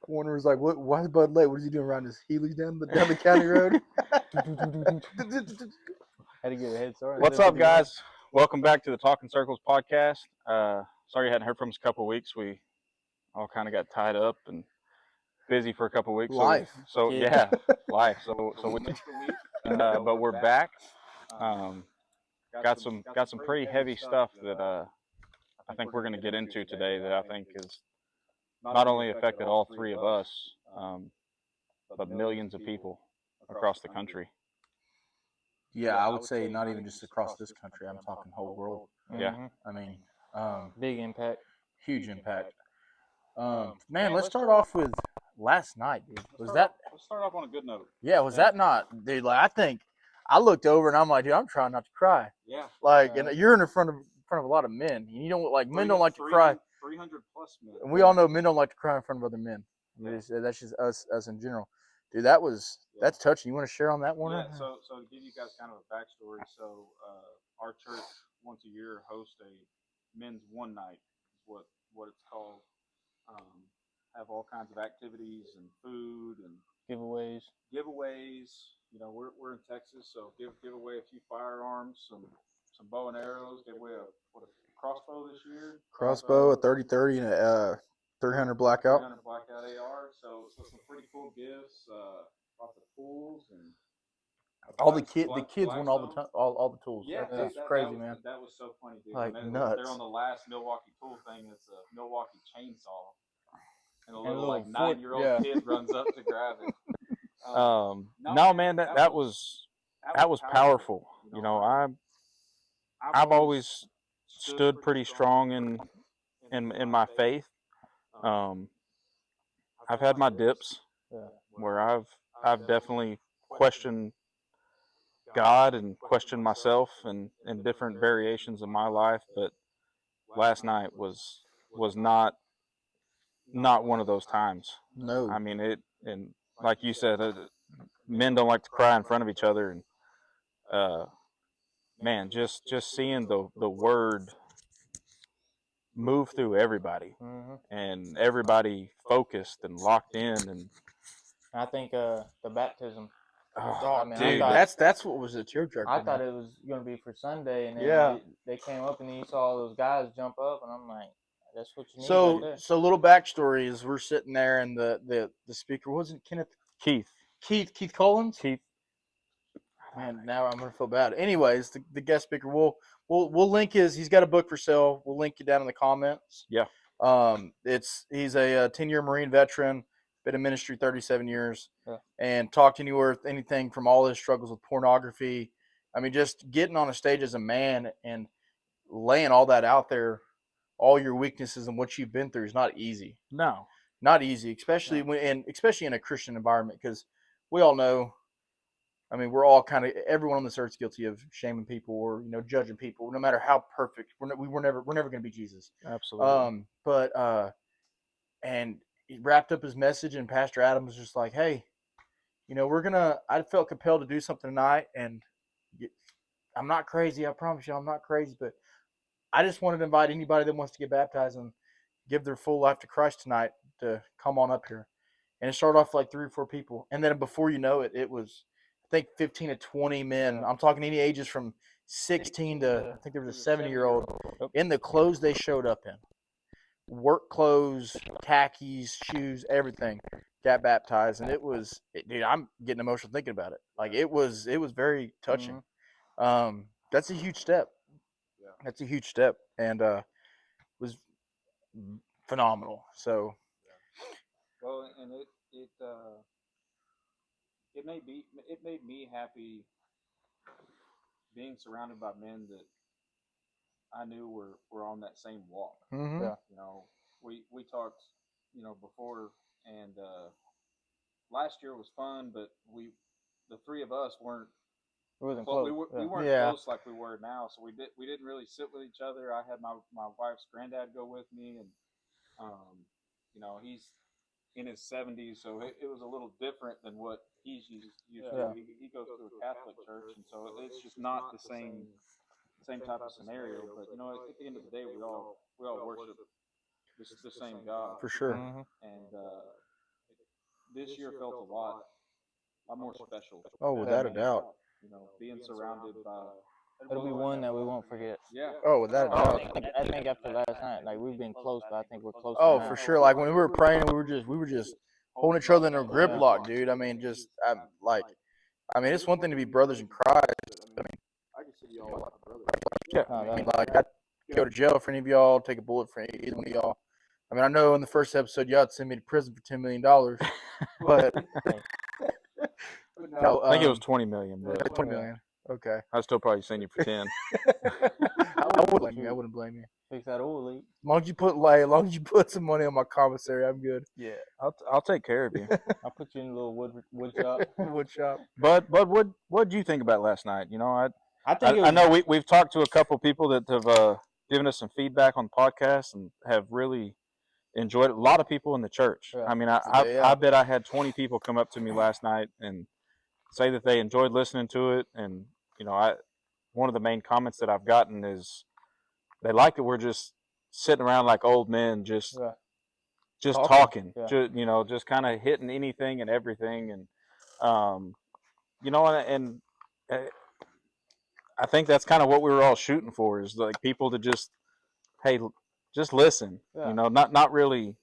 Warner was like, "What? Why is Bud late? What is he doing around his Heelys down the county road?" Had to get a head start. What's up, guys? Welcome back to the Talkin Circles Podcast. Sorry you hadn't heard from us a couple of weeks. We all kind of got tied up and busy for a couple of weeks. Life. So Yeah. life. So we missed a week, but we're back. Got some pretty heavy stuff that I think we're going to get into today. That I think has not only affected all three of us, but millions of people across the country. Yeah, I would say not even just across this country. I'm talking whole world. Yeah. I mean, Big impact. huge impact. Man, let's start off with last night, dude. Was that? Let's start off on a good note. Yeah, was that not, dude? Like, I think I looked over and I'm like, dude, I'm trying not to cry. Yeah. Like, and you're in front of a lot of men. And you don't like men don't like to cry. 300 plus men. And we all know men don't like to cry in front of other men. Yeah. That's just us in general. Dude, that's touching. You want to share on that, Warner? Yeah, so to give you guys kind of a backstory, so our church once a year hosts a men's one night, is what it's called. Have all kinds of activities and food and Giveaways. You know, we're in Texas, so give away a few firearms, some bow and arrows. Give away a crossbow this year. Crossbow, a 30-30, and a 300 blackout. 300 blackout AR. So some pretty cool gifts. Lots of tools and All the kids won all the tools. Yeah, that's crazy, man. That was so funny, dude. Like and nuts. They're on the last Milwaukee tool thing. It's a Milwaukee chainsaw, and a little like 9-year-old kid runs up to grab it. No, man, that was powerful. You know, I've always stood pretty strong in my faith. I've had my dips where I've definitely questioned God and questioned myself and different variations of my life, but last night was not one of those times. No. I mean, and like you said, men don't like to cry in front of each other, and man, just seeing the word move through everybody, and everybody focused and locked in, and I think the baptism. Oh, man, dude, that's what was at your church. I thought it was going to be for Sunday, and then Yeah. they came up, and then you saw those guys jump up, and I'm like, that's what you need So, right there. so little backstory is we're sitting there, and the speaker wasn't Keith Collins. Keith. Man, now I'm gonna feel bad. Anyways, the guest speaker, we'll link he's got a book for sale. We'll link you down in the comments. Yeah. He's a 10-year Marine veteran, been in ministry 37 years, Yeah. and talked anywhere anything from all his struggles with pornography. I mean, just getting on a stage as a man and laying all that out there, all your weaknesses and what you've been through is not easy. No, not easy, especially especially in a Christian environment, because we all know. I mean, we're all everyone on this earth is guilty of shaming people or judging people, no matter how perfect. We're never going to be Jesus. Absolutely. And he wrapped up his message, and Pastor Adam was just like, "Hey, I felt compelled to do something tonight, and I'm not crazy. I promise you, I'm not crazy, but I just wanted to invite anybody that wants to get baptized and give their full life to Christ tonight to come on up here." And it started off like 3 or 4 people, and then before you know it, it was, I think, 15 to 20 men. I'm talking any ages from 16 to, I think there was a 70-year-old in the clothes they showed up in. Work clothes, khakis, shoes, everything, got baptized. And dude, I'm getting emotional thinking about it. Like, it was very touching. That's a huge step. Yeah. That's a huge step. And was phenomenal. So. Well, and it made me happy being surrounded by men that I knew were on that same walk. Mm-hmm. Yeah. You know, we talked, before, and last year was fun, but the 3 of us weren't. We wasn't close. close. We weren't close like we were now, so we didn't really sit with each other. I had my wife's granddad go with me, and he's in his 70s, so it was a little different than what he's used to. Yeah. He goes to a Catholic church, and so it's just not the same type of scenario. But at the end of the day, we all worship the same God For sure. Mm-hmm. and this year felt a lot more special. Oh, without a doubt. You know, being surrounded by. It'll be one that we won't forget. Yeah. Oh, without a doubt. I think after last night, like we've been close, but I think we're closer Oh, now. for sure. Like when we were praying, we were just holding each other in a grip lock, dude. I mean, it's one thing to be brothers in Christ. I mean, I consider y'all like brothers. Yeah. I mean, like I'd go to jail for any of y'all, take a bullet for either one of y'all. I mean, I know in the first episode y'all had send me to prison for $10 million, but no, I think it was 20 million, but 20 million. Okay. I'd still probably send you for 10. I wouldn't blame you. I wouldn't blame you. Fix that oil leak. As long as you put some money on my commissary, I'm good. Yeah. I'll take care of you. I'll put you in a little wood shop. Wood shop. But what do you think about last night? You know, I know we've talked to a couple people that have given us some feedback on the podcast and have really enjoyed it. A lot of people in the church. Yeah. I mean, I bet I had 20 people come up to me last night and say that they enjoyed listening to it. And you know, one of the main comments that I've gotten is they like that we're just sitting around like old men, just talking. Yeah. Just kind of hitting anything and everything. And you know, and I think that's kind of what we were all shooting for, is like people to just, hey, just listen. Yeah. You know, not really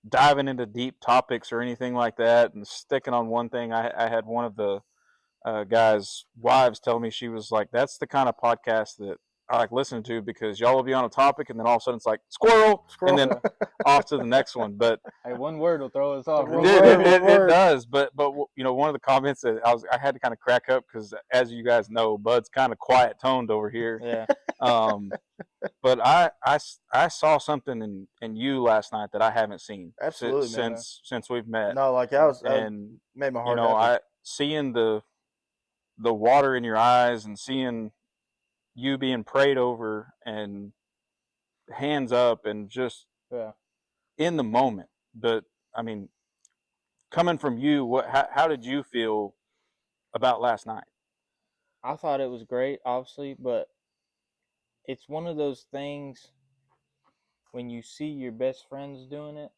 diving into deep topics or anything like that, and sticking on one thing. I had one of the guys' wives tell me, she was like, "That's the kind of podcast that I like listening to, because y'all will be on a topic and then all of a sudden it's like squirrel, and then off to the next one." But hey, one word will throw us off. It does. But you know, one of the comments that I had to kind of crack up, because as you guys know, Bud's kind of quiet toned over here. Yeah. But I saw something in you last night that I haven't seen Absolutely, since we've met. No, like and made my heart happy. happy. Seeing the water in your eyes and seeing you being prayed over and hands up and just in the moment. But I mean, coming from you, how did you feel about last night? I thought it was great, obviously, but it's one of those things when you see your best friends doing it,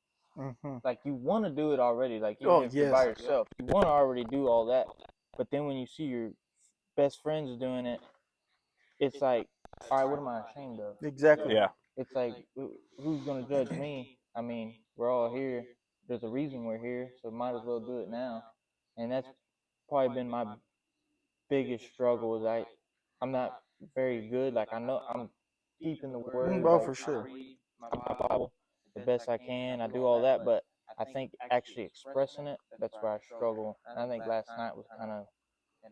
like you want to do it already. Like even if you're by yourself, you want to already do all that. But then when you see your best friends doing it, it's like, all right, what am I ashamed of? Exactly. Yeah. It's like, who's gonna judge me? I mean, we're all here. There's a reason we're here, so might as well do it now. And that's probably been my biggest struggle. Is I'm not very good. Like I know I'm deep in the word. Oh, like, for sure. I read my Bible the best I can. I do all that, but I think actually expressing it, that's where I struggle. And I think last night was kind of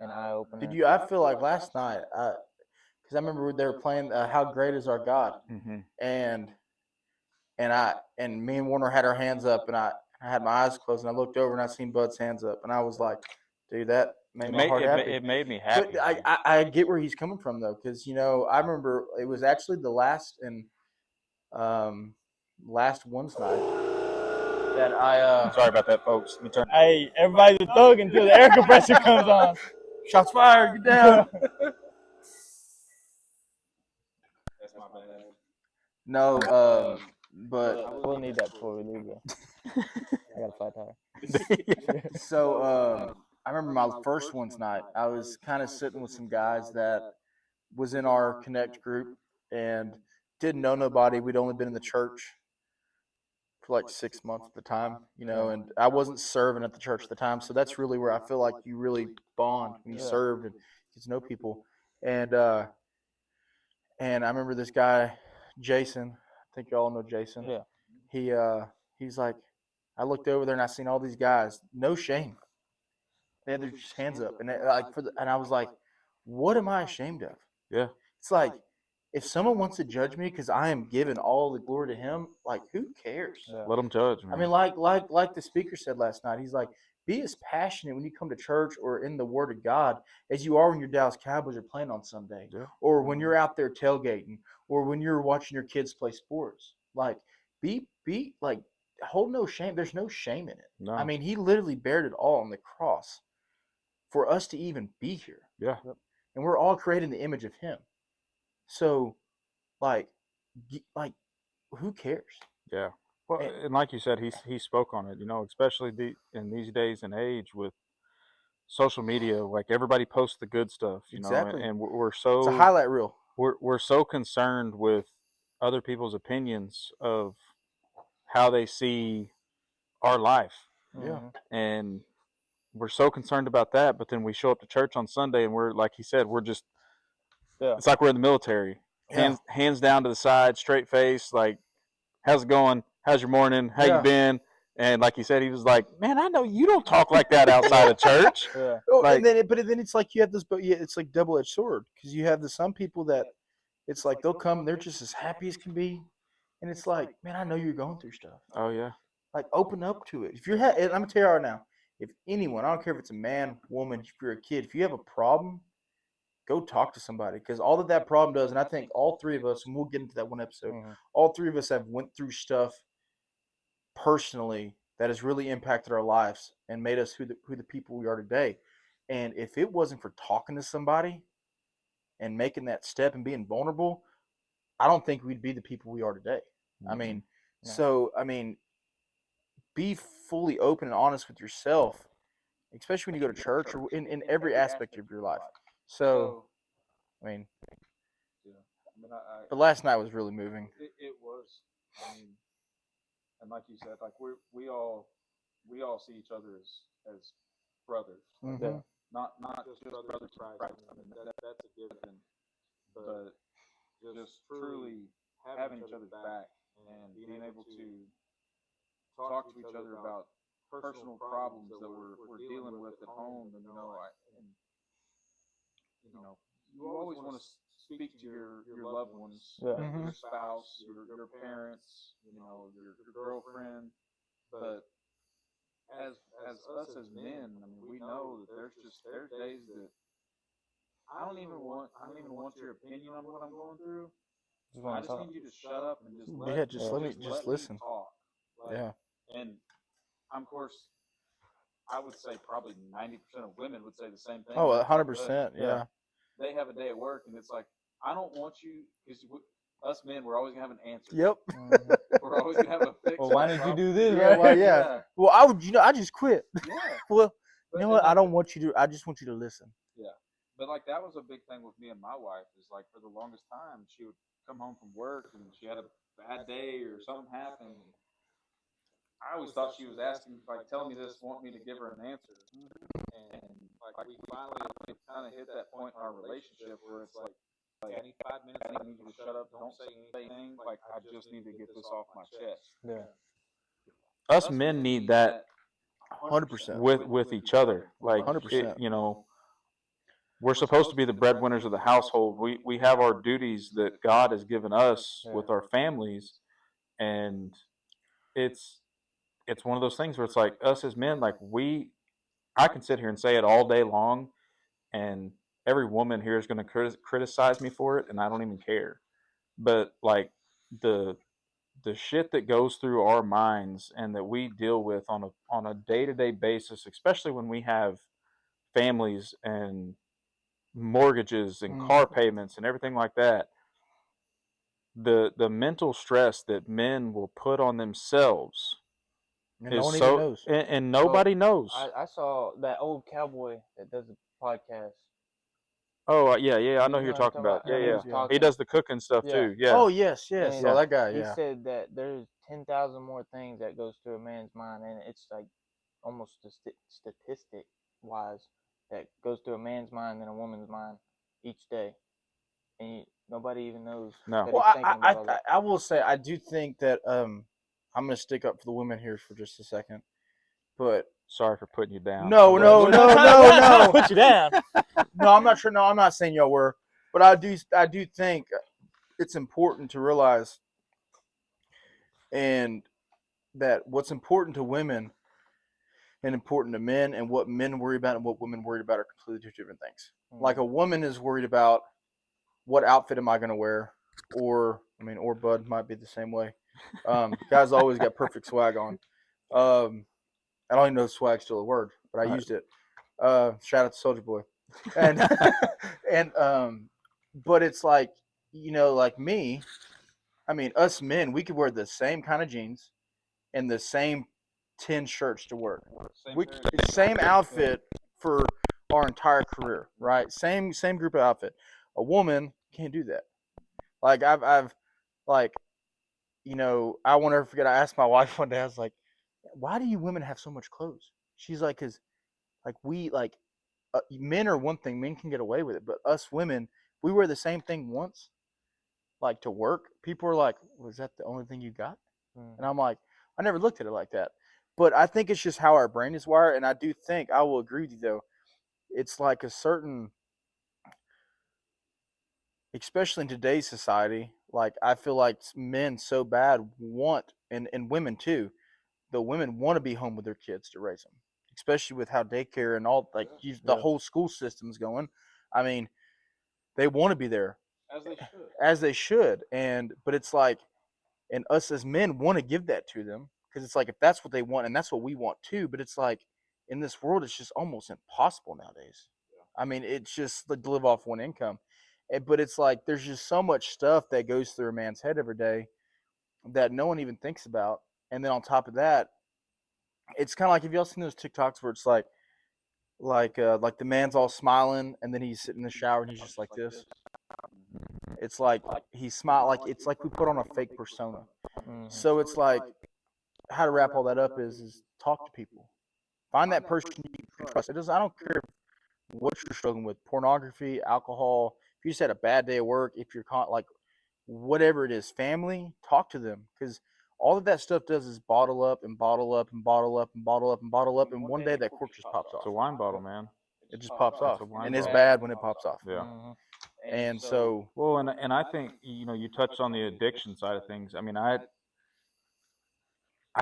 an eye opener. I feel like last night, because I remember they were playing "How Great Is Our God," and me and Warner had our hands up, and I had my eyes closed, and I looked over and I seen Bud's hands up, and I was like, dude, that made my heart happy. It made me happy. But I get where he's coming from though, because I remember it was actually the last one's night that I. Sorry about that, folks. Let me turn. Hey, everybody's a thug until the air compressor comes on. Shots fired, get down. That's my bad. No, but We'll need that before we leave, though. I got a flat tire. So I remember my first one's night. I was kind of sitting with some guys that was in our Connect group and didn't know nobody. We'd only been in the church for like 6 months at the time, and I wasn't serving at the church at the time. So that's really where I feel like you really bond when you served and get to know people. And I remember this guy, Jason. I think you all know Jason. Yeah. He's like, I looked over there and I seen all these guys, no shame. They had their hands up, and and I was like, what am I ashamed of? Yeah. It's like, if someone wants to judge me because I am giving all the glory to him, like, who cares? Yeah. Let them judge, man. I mean, like the speaker said last night, he's like, be as passionate when you come to church or in the Word of God as you are when your Dallas Cowboys are playing on Sunday, or when you're out there tailgating, or when you're watching your kids play sports. Like, be like, hold no shame. There's no shame in it. No. I mean, he literally bared it all on the cross for us to even be here. Yeah. And we're all created in the image of him. So, like, who cares? Yeah. Well, and like you said, he spoke on it. Especially in these days and age with social media, like everybody posts the good stuff. Exactly. And we're It's a so highlight reel. we're so concerned with other people's opinions of how they see our life, Yeah. and we're so concerned about that. But then we show up to church on Sunday, and we're like he said, we're just it's like we're in the military, hands down to the side, straight face, like, how's it going? How's your morning? How you been? And like he said, he was like, man, I know you don't talk like that outside of church. Yeah. Oh, Like, but then it's like you have this, but yeah, it's like double-edged sword, because you have some people that it's like they'll come, they're just as happy as can be, and it's like, man, I know you're going through stuff. oh yeah, Like, open up to it. If you're, and I'm gonna tell you right now, if anyone, I don't care if it's a man, woman, if you're a kid, if you have a problem, go talk to somebody, because all that problem does, and I think all three of us, and we'll get into that one episode, all three of us have went through stuff personally that has really impacted our lives and made us who the people we are today. And if it wasn't for talking to somebody and making that step and being vulnerable, I don't think we'd be the people we are today. I mean, be fully open and honest with yourself, especially when you go to church or in every aspect of your life. So, I mean, but last night was really moving. It was. I mean, and like you said, like we all see each other as brothers. Mm-hmm. Not just brothers in Christ. I mean, that's a given, but just truly having each other's back and being able to talk to each other about personal problems that we're dealing with at home. And you always want to speak to your loved ones, your spouse, your parents, your girlfriend. But as us as men, I mean, we know that there's days that I don't even want your opinion on what I'm going through. I just need you to shut up and just let listen. me talk. And of course, I would say probably 90% of women would say the same thing. Oh, 100%. Yeah. They have a day at work, and it's like, I don't want you, because us men, we're always gonna have an answer. Yep. We're always gonna have a fix. Well, why did you do this? Yeah, Right? Well, I would. I just quit. Yeah. Well, you know what? I don't want you to. I just want you to listen. Yeah. But like that was a big thing with me and my wife. Is like for the longest time, she would come home from work and she had a bad day or something happened. I always thought she was asking, like, tell me this, want me to give her an answer. And like we finally kind of hit that point in our relationship where it's like I need 5 minutes, I need you to shut up, don't say anything. Like, I just need to get this off my chest. Yeah. Us men need that 100%. with each other. Like, 100%. We're supposed to be the breadwinners of the household. We have our duties that God has given us with our families, and it's one of those things where it's like us as men, like I can sit here and say it all day long, and every woman here is going to criticize me for it, and I don't even care. But like the shit that goes through our minds and that we deal with on a day-to-day basis, especially when we have families and mortgages and car payments and everything like that, the mental stress that men will put on themselves and no one even knows. And nobody knows. I saw that old cowboy that does the podcast. Oh yeah, I know who you're talking about. Yeah. He does the cooking stuff too. Yeah. Oh yes. So that guy. He said that there's 10,000 more things that goes through a man's mind, and it's like almost statistic wise that goes through a man's mind than a woman's mind each day, and nobody even knows. No. Well, I will say I do think that I'm gonna stick up for the women here for just a second, but sorry for putting you down. No. Put you down. No, I'm not sure. No, I'm not saying y'all were, but I do think it's important to realize, and that what's important to women and important to men, and what men worry about and what women worry about are completely two different things. Like a woman is worried about what outfit am I going to wear, or Bud might be the same way. Guys always got perfect swag on. I don't even know if swag's still a word, but I used it. Shout out to Soldier Boy. And but it's like, like me, us men, we could wear the same kind of jeans, and the same 10 shirts to work. Same Same outfit for our entire career, right? Same group of outfit. A woman can't do that. Like I've like, you know, I won't ever forget. I asked my wife one day. I was like, "Why do you women have so much clothes?" She's like, "Cause like we like men are one thing. Men can get away with it, but us women, we wear the same thing once, like to work. People are like, was that the only thing you got?" And I'm like, I never looked at it like that. But I think it's just how our brain is wired. And I do think, I will agree with you though, it's like a certain, especially in today's society, like I feel like men so bad want, and women too, the women want to be home with their kids to raise them, especially with how daycare and all, like the whole school system's going. I mean, they want to be there as they should. And, but it's like, and us as men want to give that to them because it's like if that's what they want and that's what we want too. But it's like in this world, it's just almost impossible nowadays. I mean, it's just like to live off one income. But it's like there's just so much stuff that goes through a man's head every day that no one even thinks about. And then on top of that, it's kind of like, have y'all seen those TikToks where it's like the man's all smiling and then he's sitting in the shower and he's just like this. It's like he's smile like it's like we put on a fake persona. So it's like how to wrap all that up is talk to people. Find that person you can trust. It doesn't. I don't care what you're struggling with: pornography, alcohol. If you just had a bad day at work, if you're like whatever it is, family, talk to them because all of that stuff does is bottle up and bottle up and bottle up and bottle up and bottle up, and one day that cork just pops off. It's a wine bottle, man. It just pops off, and it's bottle. bad when it pops off. Yeah. And so, Well, and I think you touched on the addiction side of things. I mean, I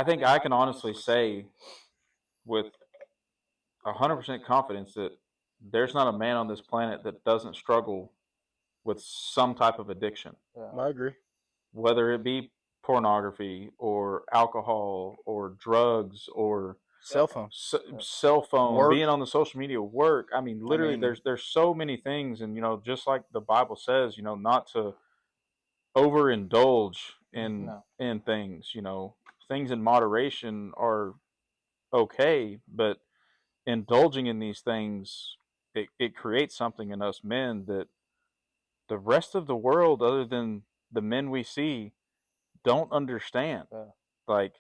think I can honestly say with 100% confidence that there's not a man on this planet that doesn't struggle with some type of addiction, I agree. whether it be pornography or alcohol or drugs or Cell phone. cell phone, Work. being on the social media, work. I mean, literally, there's so many things, and just like the Bible says, not to overindulge in things. Things in moderation are okay, but indulging in these things, it creates something in us men that the rest of the world, other than the men we see, don't understand. Like,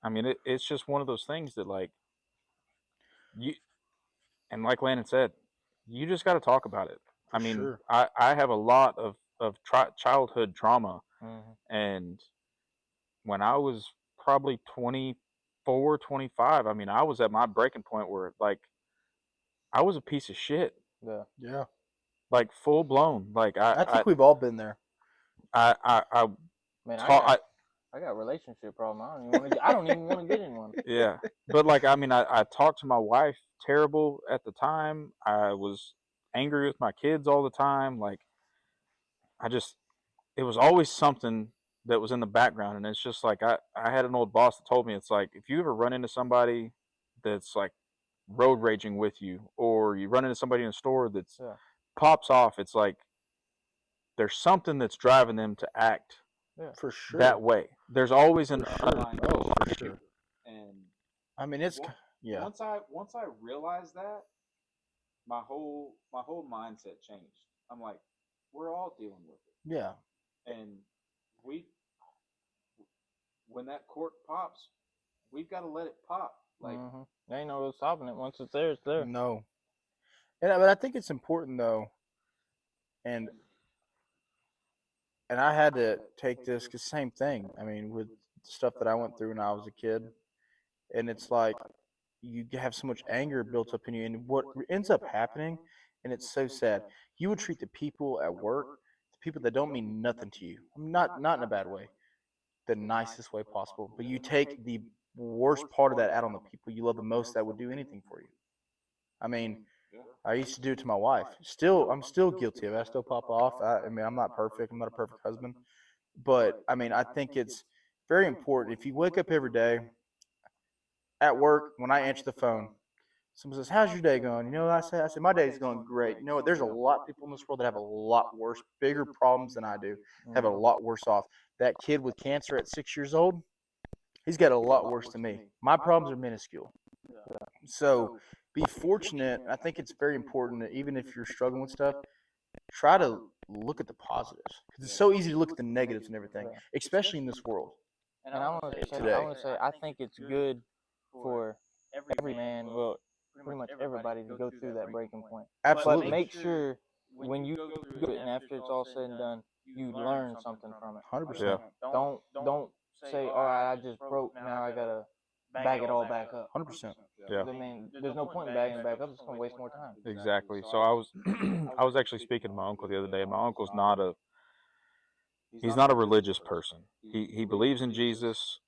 I mean, it's just one of those things that, like, you, and like Landon said, you just got to talk about it. I mean, sure. I have a lot of childhood trauma, and when I was probably 24, 25, I mean, I was at my breaking point where, like, I was a piece of shit. Yeah. Like, full blown. Like, I think we've all been there. Man, I I got relationship problem. I don't even want to get in one. Yeah, but like, I mean, I talked to my wife terrible at the time. I was angry with my kids all the time. Like, it was always something that was in the background, and it's just like I had an old boss that told me, it's like, if you ever run into somebody that's like road raging with you, or you run into somebody in a store that's pops off, it's like there's something that's driving them to act for sure that way. There's always an underlying for sure. And I mean, it's once I realized that, my whole mindset changed. I'm like, we're all dealing with it. Yeah. And when that cork pops, we've got to let it pop. Like, there ain't no stopping it. Once it's there, it's there. No. But I think it's important though, and I had to take this because same thing. I mean, with stuff that I went through when I was a kid, and it's like you have so much anger built up in you, and what ends up happening, and it's so sad. You would treat the people at work, the people that don't mean nothing to you, not in a bad way, the nicest way possible. But you take the worst part of that out on the people you love the most that would do anything for you. I mean, I used to do it to my wife. I'm still guilty of it. I still pop off. I mean, I'm not perfect. I'm not a perfect husband. But, I mean, I think it's very important. If you wake up every day at work, when I answer the phone, someone says, "How's your day going?" I said, "My day's going great." You know what? There's a lot of people in this world that have a lot worse, bigger problems than I do, have a lot worse off. That kid with cancer at 6 years old, He's got a lot worse than me. My problems are minuscule. So be fortunate. I think it's very important that even if you're struggling with stuff, try to look at the positives. Because it's so easy to look at the negatives and everything, especially in this world. And I want to Today. say, I think it's good for every man, well, pretty much everybody to go through that breaking point. Absolutely. But make sure when you go through it and after it's all said and done, you learn something from it. 100%. Don't say, all right, I just broke, now I gotta bag it all back up. 100%. Yeah. I mean, there's no point in bagging it back up. It's gonna waste more time. Exactly. So I was I was actually speaking to my uncle the other day. My uncle's he's not a religious person. He believes in Jesus.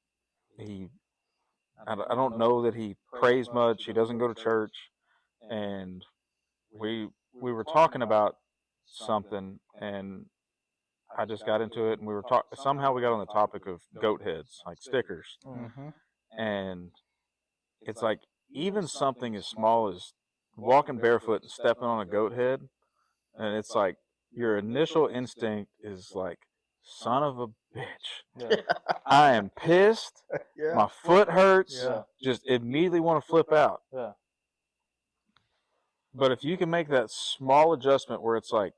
I don't know that he prays much. He doesn't go to church. And we were talking about something, and I just got into it, and we were somehow we got on the topic of goat heads, like stickers. Mm-hmm. And it's like even something as small as walking barefoot and stepping on a goat head, and it's like your initial instinct is like, son of a bitch. Yeah. I am pissed. Yeah. My foot hurts. Yeah. Just immediately want to flip out. Yeah. But if you can make that small adjustment where it's like,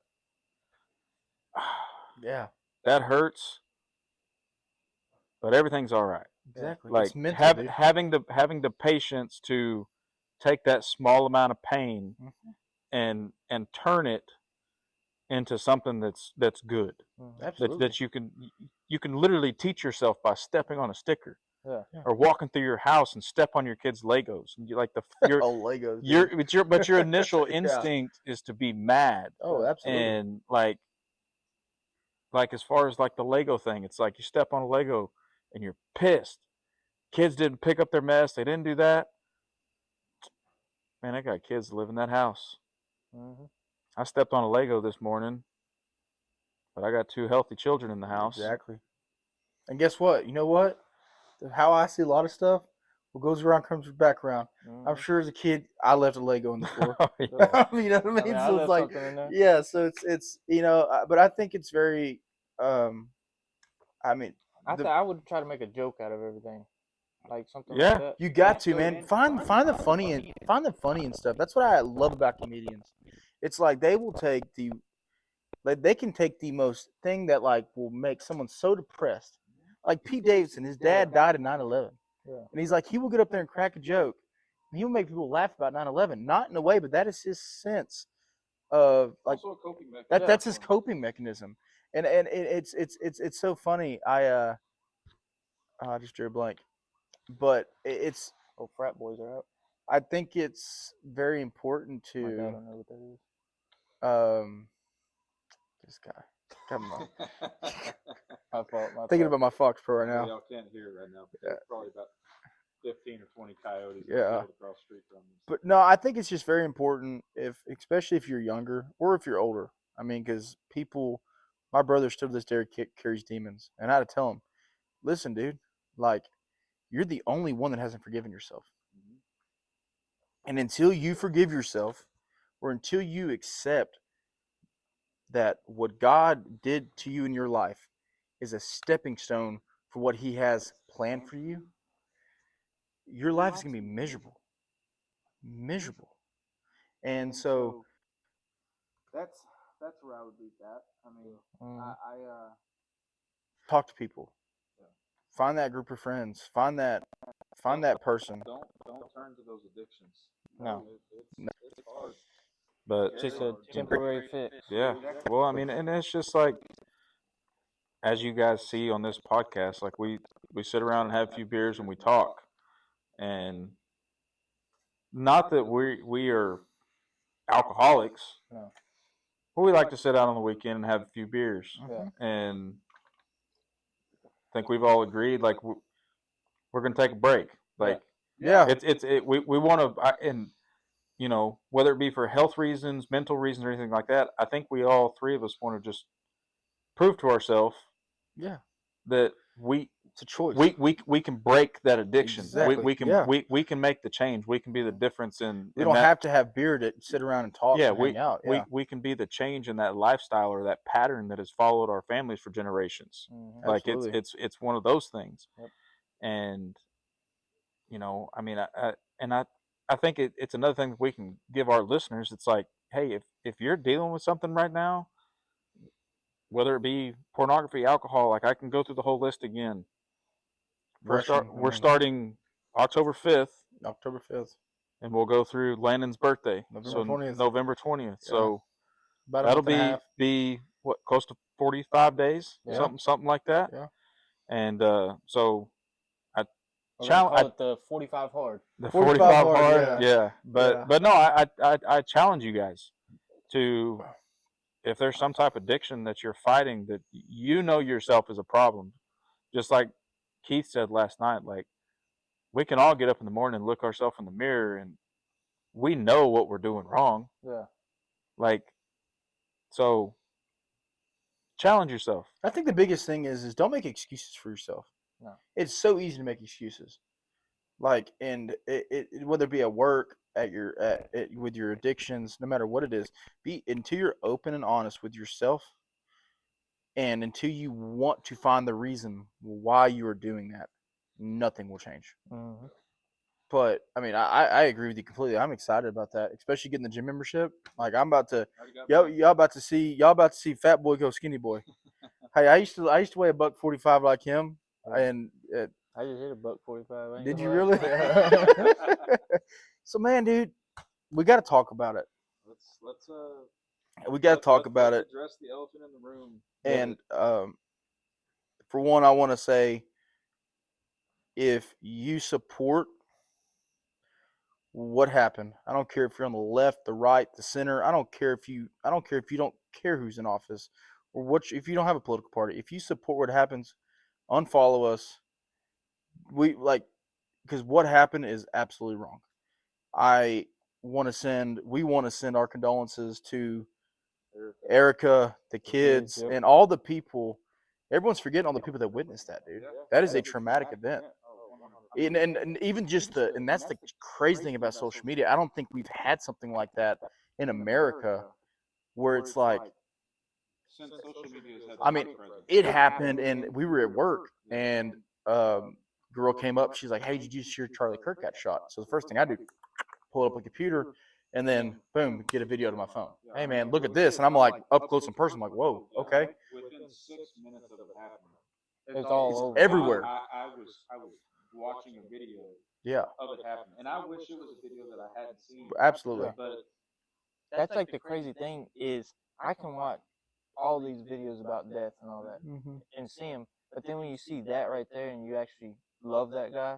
Yeah. that hurts, but everything's all right. Exactly. Like It's mental, dude. having the patience to take that small amount of pain and turn it into something that's good. Absolutely. That you can literally teach yourself by stepping on a sticker. Yeah. Or walking through your house and step on your kids' Legos, and you like your Legos. but your initial instinct is to be mad. Oh, absolutely. And like as far as like the Lego thing, it's like you step on a Lego and you're pissed. Kids didn't pick up their mess. They didn't do that. Man, I got kids that live in that house. Mm-hmm. I stepped on a Lego this morning, but I got 2 healthy children in the house. Exactly. And guess what? You know what? How I see a lot of stuff, what goes around comes back around. Mm-hmm. I'm sure as a kid, I left a Lego on the floor. Oh, yeah. You know what I mean? I So left it's like, something in there. yeah. So it's but I think it's very, I mean, I would try to make a joke out of everything, like something Yeah. like that. you got to, man. Find the funny and stuff. That's what I love about comedians. It's like they will take they can take the most thing that like will make someone so depressed. Like Pete Davidson, his dad died in 9/11. Yeah. And he's like, he will get up there and crack a joke. And he will make people laugh about 9/11. Not in a way, but that is his sense of like Also a coping mechanism. that's his coping mechanism. And it's so funny. I just drew a blank. But it's Oh, frat boys are out. I think it's very important My dad to don't know what that is. this guy. Come on. My fault. Thinking about my Fox Pro right now. Y'all can't hear it right now. But Yeah. there's probably about 15 or 20 coyotes in Yeah. the field across the street from us. But no, I think it's just very important especially if you're younger or if you're older. I mean, because my brother still to this day carries demons, and I had to tell him, listen, dude, like you're the only one that hasn't forgiven yourself, and until you forgive yourself, or until you accept that what God did to you in your life is a stepping stone for what He has planned for you, your life is gonna be miserable. And so that's where I would leave that. I mean, I talk to people. Find that group of friends. Find that person. Don't turn to those addictions. No. It's hard. But It's just a temporary fix. yeah. Well, I mean, and it's just like, as you guys see on this podcast, like we sit around and have a few beers and we talk, and not that we are alcoholics, No. but we like to sit out on the weekend and have a few beers, Yeah. and I think we've all agreed like we're gonna take a break. Like Yeah. we want to, and you know, whether it be for health reasons, mental reasons, or anything like that, I think we all 3 of us want to just prove to ourselves Yeah. that It's a choice. we can break that addiction. Exactly. We can make the change. We can be the difference in. We don't have to have beer to sit around and talk and hang out. Yeah. We can be the change in that lifestyle or that pattern that has followed our families for generations. Mhm. Like Absolutely. it's one of those things. Yep. And I mean, I think it's another thing that we can give our listeners. It's like, hey, if you're dealing with something right now, whether it be pornography, alcohol, like I can go through the whole list again. We're starting October 5th. October 5th. And we'll go through Landon's birthday. November 20th. November 20th. Yeah. So about that'll be what, close to 45 days, something like that. Yeah. And so I challenge the 45 hard. The 45 hard, yeah. But no, I challenge you guys to, if there's some type of addiction that you're fighting that yourself is a problem, just like Keith said last night, like we can all get up in the morning and look ourselves in the mirror and we know what we're doing wrong. Yeah. Like, so challenge yourself. I think the biggest thing is don't make excuses for yourself. No. It's so easy to make excuses. Like, and it whether it be at work, with your addictions, no matter what it is, until you're open and honest with yourself, and until you want to find the reason why you are doing that, nothing will change. Mm-hmm. But I mean, I agree with you completely. I'm excited about that, especially getting the gym membership. Like I'm about to, y'all about to see Fat Boy go Skinny Boy. Hey, I used to weigh $145 like him, and I just hit $145. Did you really? So, man, dude, we got to talk about it. We got to talk about it. Address the elephant in the room. And for one, I want to say, if you support what happened, I don't care if you're on the left, the right, the center. I don't care if you don't care who's in office or if you don't have a political party. If you support what happens, unfollow us. Because what happened is absolutely wrong. We want to send our condolences to Erica, the kids, and all the people. Everyone's forgetting all the people that witnessed that, dude. That is a traumatic event. And even that's the crazy thing about social media. I don't think we've had something like that in America where it's like, since social media has I mean, it happened, and we were at work, and girl came up. She's like, "Hey, did you hear Charlie Kirk got shot?" So the first thing I do, pull up a computer, and then boom, get a video to my phone. Hey, man, look at this, and I'm like up close and personal. I'm like, whoa, okay. Within 6 minutes of it happening, it's all over. Everywhere. I was watching a video. Of it happening, and I wish it was a video that I hadn't seen. Absolutely. But that's like the crazy thing is I can watch all these videos about death and all that and see them, but then when you see that right there and you actually love that guy,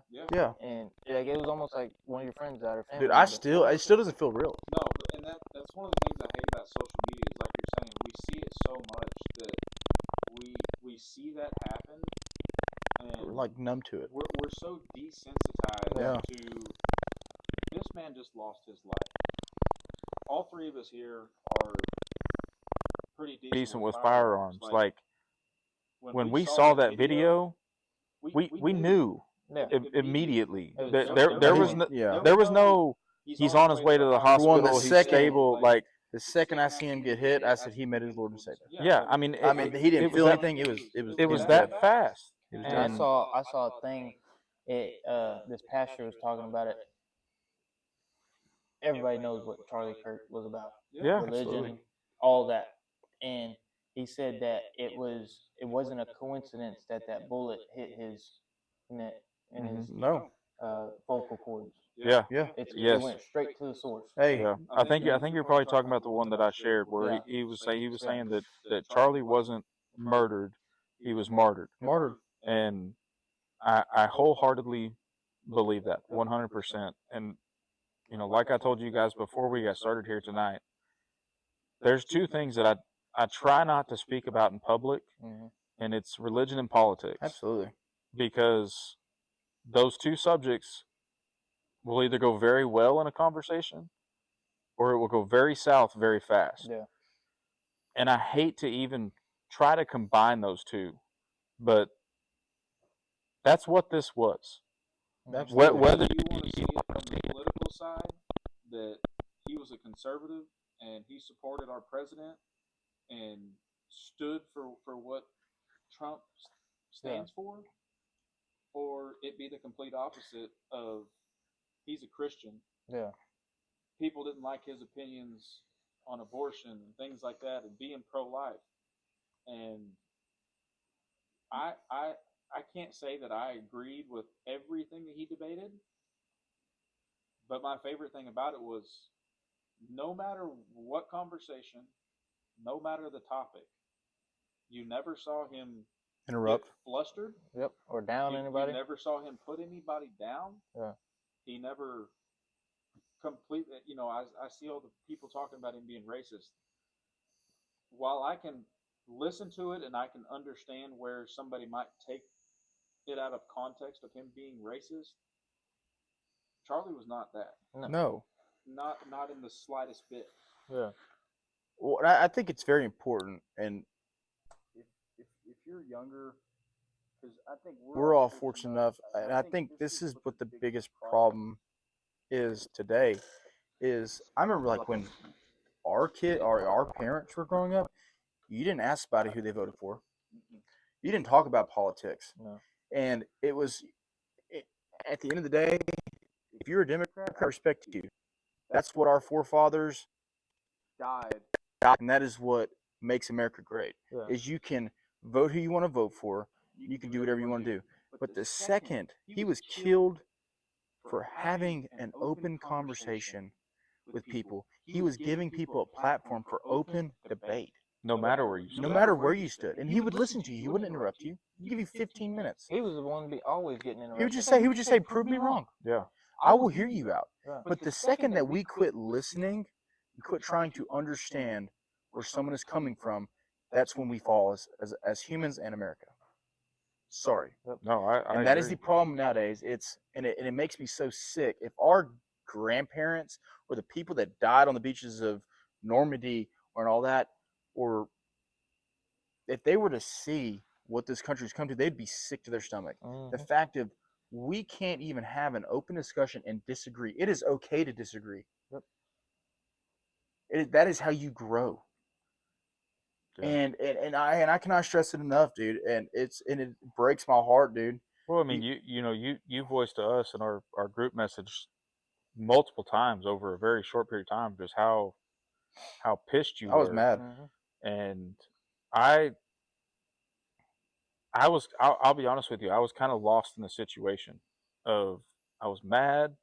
and like it was almost like one of your friends died or family. Dude, it still doesn't feel real. No, and that's one of the things I hate about social media is like you're saying, we see it so much that we see that happen, and we're like numb to it. We're so desensitized to this man just lost his life. All three of us here are pretty decent with firearms. Like when we saw that video, we knew immediately. There was no he's on his way to the hospital, he's stable. Like the second I see him get hit, I said he met his Lord and Savior. Yeah, I mean he didn't feel anything. It was that fast. And I saw a thing. This pastor was talking about it. Everybody knows what Charlie Kirk was about. Yeah, religion, absolutely. all that, and he said that it wasn't a coincidence that bullet hit his neck and his vocal cords. Yeah. It went straight to the source. Hey, I think you're probably talking about the one that I shared where he was saying that Charlie wasn't murdered, he was martyred. And I wholeheartedly believe that 100%. And like I told you guys before we got started here tonight, there's two things that I try not to speak about in public, and it's religion and politics. Absolutely. Because those two subjects will either go very well in a conversation or it will go very south very fast. Yeah. And I hate to even try to combine those two, but that's what this was. Absolutely. Whether you want to see it from the political side, that he was a conservative and he supported our president and stood for what Trump stands for, or it be the complete opposite of he's a Christian. Yeah. People didn't like his opinions on abortion and things like that, and being pro-life. And I can't say that I agreed with everything that he debated, but my favorite thing about it was no matter what conversation, no matter the topic, you never saw him Interrupt. get flustered. Yep. Or down anybody. You never saw him put anybody down. Yeah. He never completely, I see all the people talking about him being racist. While I can listen to it and I can understand where somebody might take it out of context of him being racist, Charlie was not that. No. Not in the slightest bit. Yeah. Well, I think it's very important, and if you're younger, because I think we're all fortunate enough, and I think this is what the biggest problem is today. Is I remember like when our parents were growing up, you didn't ask somebody who they voted for. You didn't talk about politics. No. And it was, at the end of the day, if you're a Democrat, I respect you. That's what our forefathers died. And that is what makes America great. Yeah. Is you can vote who you want to vote for. You can do whatever you want to do. But the second he was killed for having an open conversation with people, he was giving people a platform for open debate. No matter where you No matter where you stood. And he would listen to you. He wouldn't interrupt you. He'd give you 15 minutes. He was the one to be always getting interrupted. He would just say, prove me wrong. Yeah. I will hear you out. Yeah. But the second that we quit listening, we quit trying to understand where someone is coming from, that's when we fall as humans and America. Sorry. No, I And that agree. is the problem nowadays. It makes me so sick. If our grandparents or the people that died on the beaches of Normandy and all that, or if they were to see what this country's come to, they'd be sick to their stomach. Mhm. The fact of we can't even have an open discussion and disagree. It is okay to disagree. Yep. That is how you grow. Yeah. And I cannot stress it enough, dude. And it breaks my heart, dude. Well, I mean, you voiced to us in our group message multiple times over a very short period of time just how pissed you were. I was mad. And I'll be honest with you, I was kind of lost in the situation of I was mad,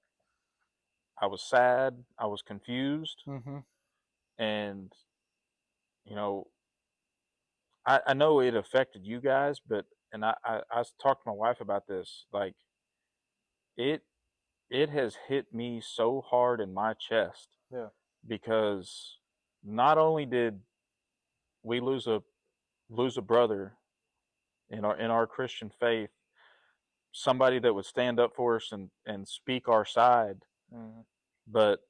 I was sad, I was confused, Mm-hmm. and I know it affected you guys, but and I talked to my wife about this, like it has hit me so hard in my chest. Yeah. Because not only did we lose a brother in our Christian faith, somebody that would stand up for us and speak our side, but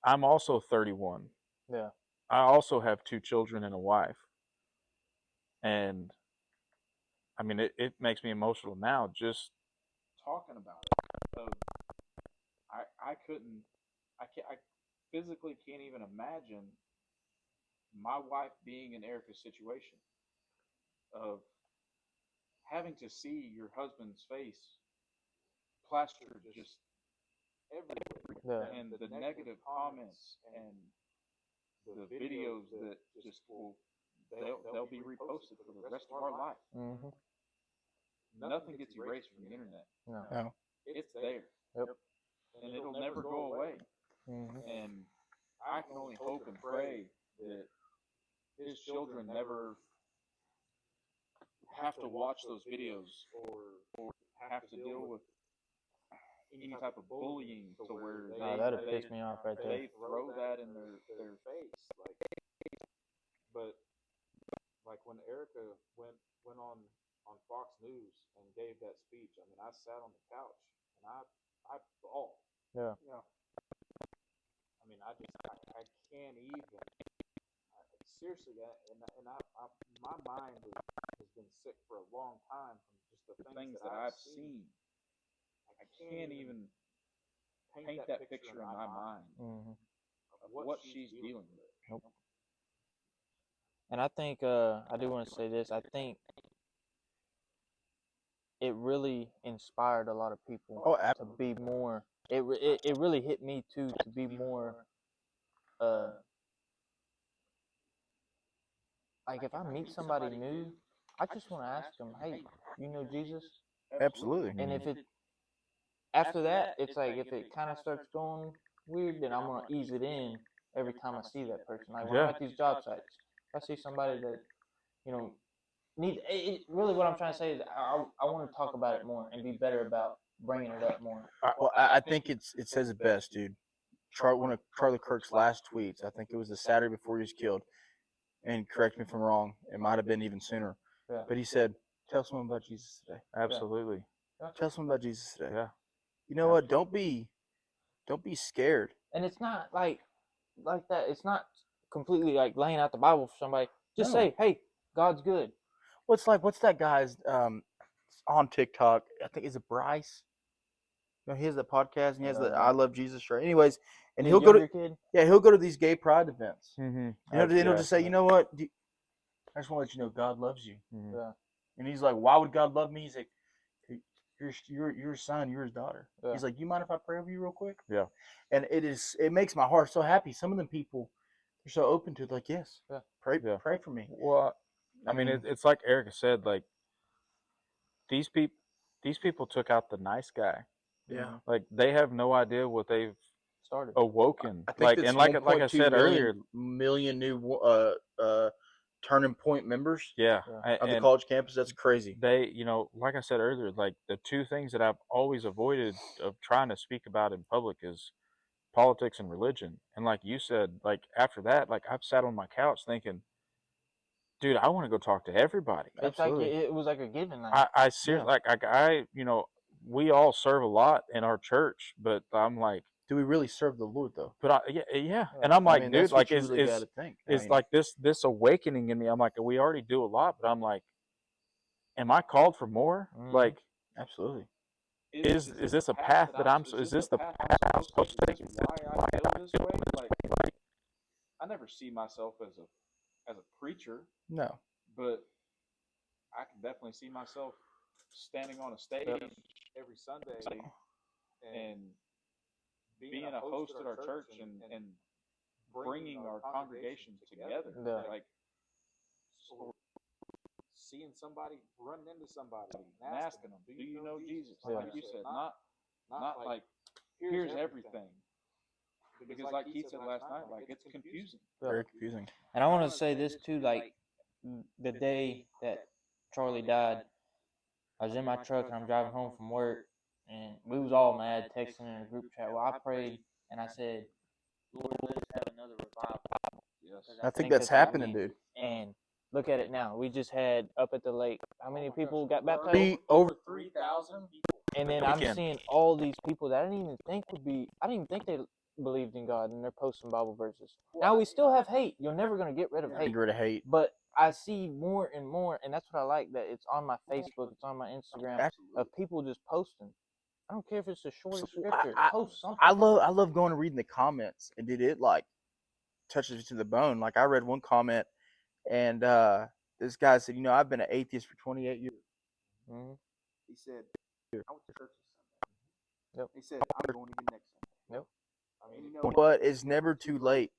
I'm also 31. Yeah. I also have 2 children and a wife. And I mean, it makes me emotional now just talking about it. I physically can't even imagine my wife being in Erica's situation of having to see your husband's face plastered just everywhere, and the negative comments and the videos that just they'll be reposted for the rest of our life. Mm-hmm. Nothing gets erased from the internet. No. It's there. Yep. And it'll never go away. Mm-hmm. And I can only hope and pray that his children never have to watch those videos or have to deal with any type of bullying to where that'd piss me off right there. they throw that in their face. But when Erica went on Fox News and gave that speech, I mean, I sat on the couch and I bawled. Yeah. I mean, I can't even. Seriously, my mind has been sick for a long time from just the things that I've seen. I can't even paint that picture in my mind of what she's dealing with. Nope. And I think I do want to say this. I think it really inspired a lot of people Oh, to be more. It really hit me too to be more. Like if I meet somebody new, I just want to ask them, "Hey, you know Jesus?" absolutely. And if it after that, it's like if it kind of starts going weird, then I'm gonna ease it in every time I see that person. Like when I'm at these job sites, if I see somebody that you know need really what I'm trying to say is I want to talk about it more and be better about bringing it up more. Well, I think it says it best, dude. One of Charlie Kirk's last tweets, I think it was the Saturday before he was killed, and correct me if I'm wrong, it might have been even sooner. Yeah. But he said, "Tell someone about Jesus today. Absolutely. Tell someone about Jesus today." Yeah. You know what? Don't be scared. And it's not like that. It's not completely like laying out the Bible for somebody. Just No. say, "Hey, God's good." What's that guy's on TikTok? I think is it Bryce? You know, he has the podcast and he has the I Love Jesus shirt. Anyways, and The he'll go to younger kid. he'll go to these gay pride events. Mm-hmm. And he'll just say, "You know what? I just want to let you know God loves you." Mm-hmm. Yeah. And he's like, "Why would God love me?" He's like, "You're his son, you're his daughter." Yeah. He's like, "You mind if I pray over you real quick?" Yeah. And it makes my heart so happy. Some of them people are so open to it. Like, yes, Yeah. pray for me. Well, I mean, it's like Erica said. Like these people took out the nice guy. Yeah. Like they have no idea what they've Started. awoken. I think Like that's and like I 1.2 said earlier. million new Turning Point members Yeah. on the And college campus. That's crazy. they, like I said earlier, like the two things that I've always avoided of trying to speak about in public is politics and religion. And like you said, like after that, like I've sat on my couch thinking, dude, I want to go talk to everybody. It's Absolutely. like it was like a given. Like, I seriously, we all serve a lot in our church, but I'm like, Do we really serve the Lord though? but yeah. And I'm like, dude, that's like, what you really gotta think. is like this awakening in me. I'm like, we already do a lot, but I'm like, am I called for more? Mhm. Like, absolutely. is this a path that is this the path I'm supposed to take? Why I feel this way? Like, I never see myself as a preacher, No. but I can definitely see myself standing on a stage every Sunday and being a host at our church and bringing our congregations together. Yeah. Like, seeing somebody running into somebody and asking them, "Do you know Jesus?" Yeah. Like you said, not like here's everything. Because like Keith said last night, like it's confusing. Very confusing. And I want to say this too. Like the day that Charlie died, I was in my truck and I'm driving home from work, and we was all mad, texting in a group chat. Well, I prayed and I said, "Lord, let us have another revival." Yes. I think that's what we happening, need. dude. And look at it now. We just had up at the lake. How many people got baptized? Over 3,000. And then I'm seeing all these people that I didn't even think they believed in God, and they're posting Bible verses. Now we still have hate. You're never gonna get rid of hate. get rid of hate. But I see more and more, and that's what I like, that it's on my Facebook, it's on my Instagram, of people just posting. I don't care if it's the shortest scripture. Post something. I love going and reading the comments, and dude, it like touches you to the bone. Like I read one comment, and this guy said, I've been an atheist for 28 years. Mm-hmm. He said, I went to church this Sunday. Yep. He said, I'm going again next Sunday. Yep. I mean, you know, But it's never too late.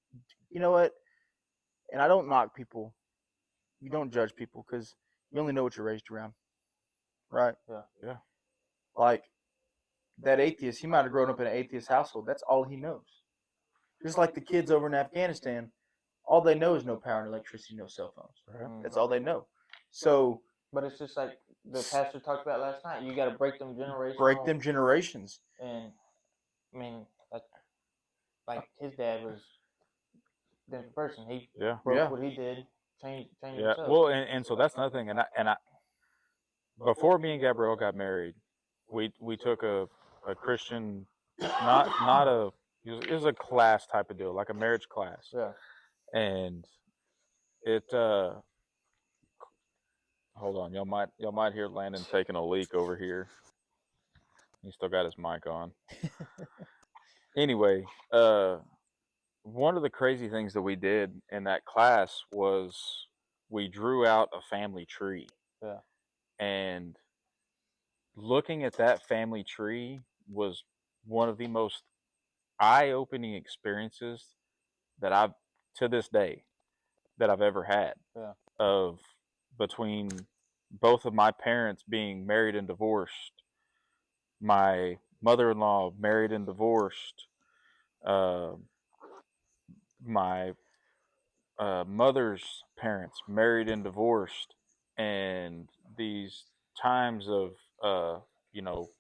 You know what? And I don't knock people. You don't judge people because you only know what you're raised around, right? Yeah. Like that atheist, he might have grown up in an atheist household. That's all he knows. Just like the kids over in Afghanistan, all they know is no power and electricity, no cell phones. Mhm. That's all they know. So, But it's just like the pastor talked about last night. You got to break them generations. break them generations. And I mean, that's, like his dad was a different person. He broke what he did, changed himself. Well, and so that's another thing. And I before me and Gabrielle got married, we took a Christian, not a it was a class type of deal, like a marriage class. Yeah. And it hold on, y'all might hear Landon taking a leak over here. He still got his mic on. Anyway, one of the crazy things that we did in that class was we drew out a family tree. Yeah. And looking at that family tree was one of the most eye-opening experiences that I've to this day that I've ever had. Yeah. Of between both of my parents being married and divorced, my mother-in-law married and divorced, uh, my mother's parents married and divorced, and these times of you know,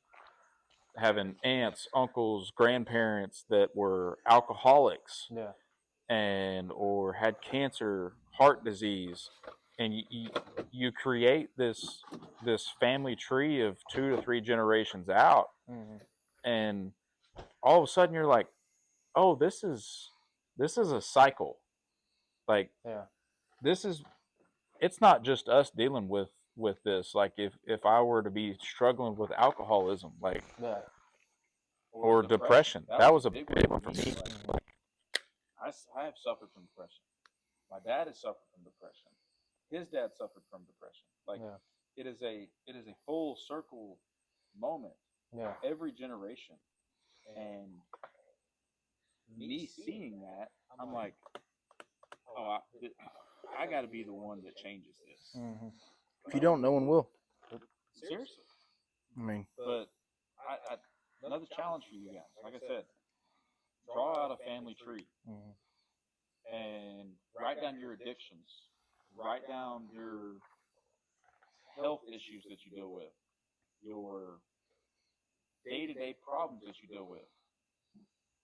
having aunts, uncles, grandparents that were alcoholics Yeah. and or had cancer, heart disease, and you create this family tree of 2 to 3 generations out, and all of a sudden you're like, oh, this is a cycle. Like, Yeah. this is it's not just us dealing with this. Like, if I were to be struggling with alcoholism, like, Yeah. or depression, that was a big one for me. Like, I have suffered from depression. My dad has suffered from depression. His dad suffered from depression. Like, Yeah. it is a full circle moment. Yeah. Every generation, and me seeing that, I'm like, oh, I got to be the one that changes this. If you don't, no one will. Seriously. I mean, But I another challenge for you guys. Like I said, draw out a family tree and write down your addictions. Write down your health issues that you deal with, your day-to-day problems that you deal with,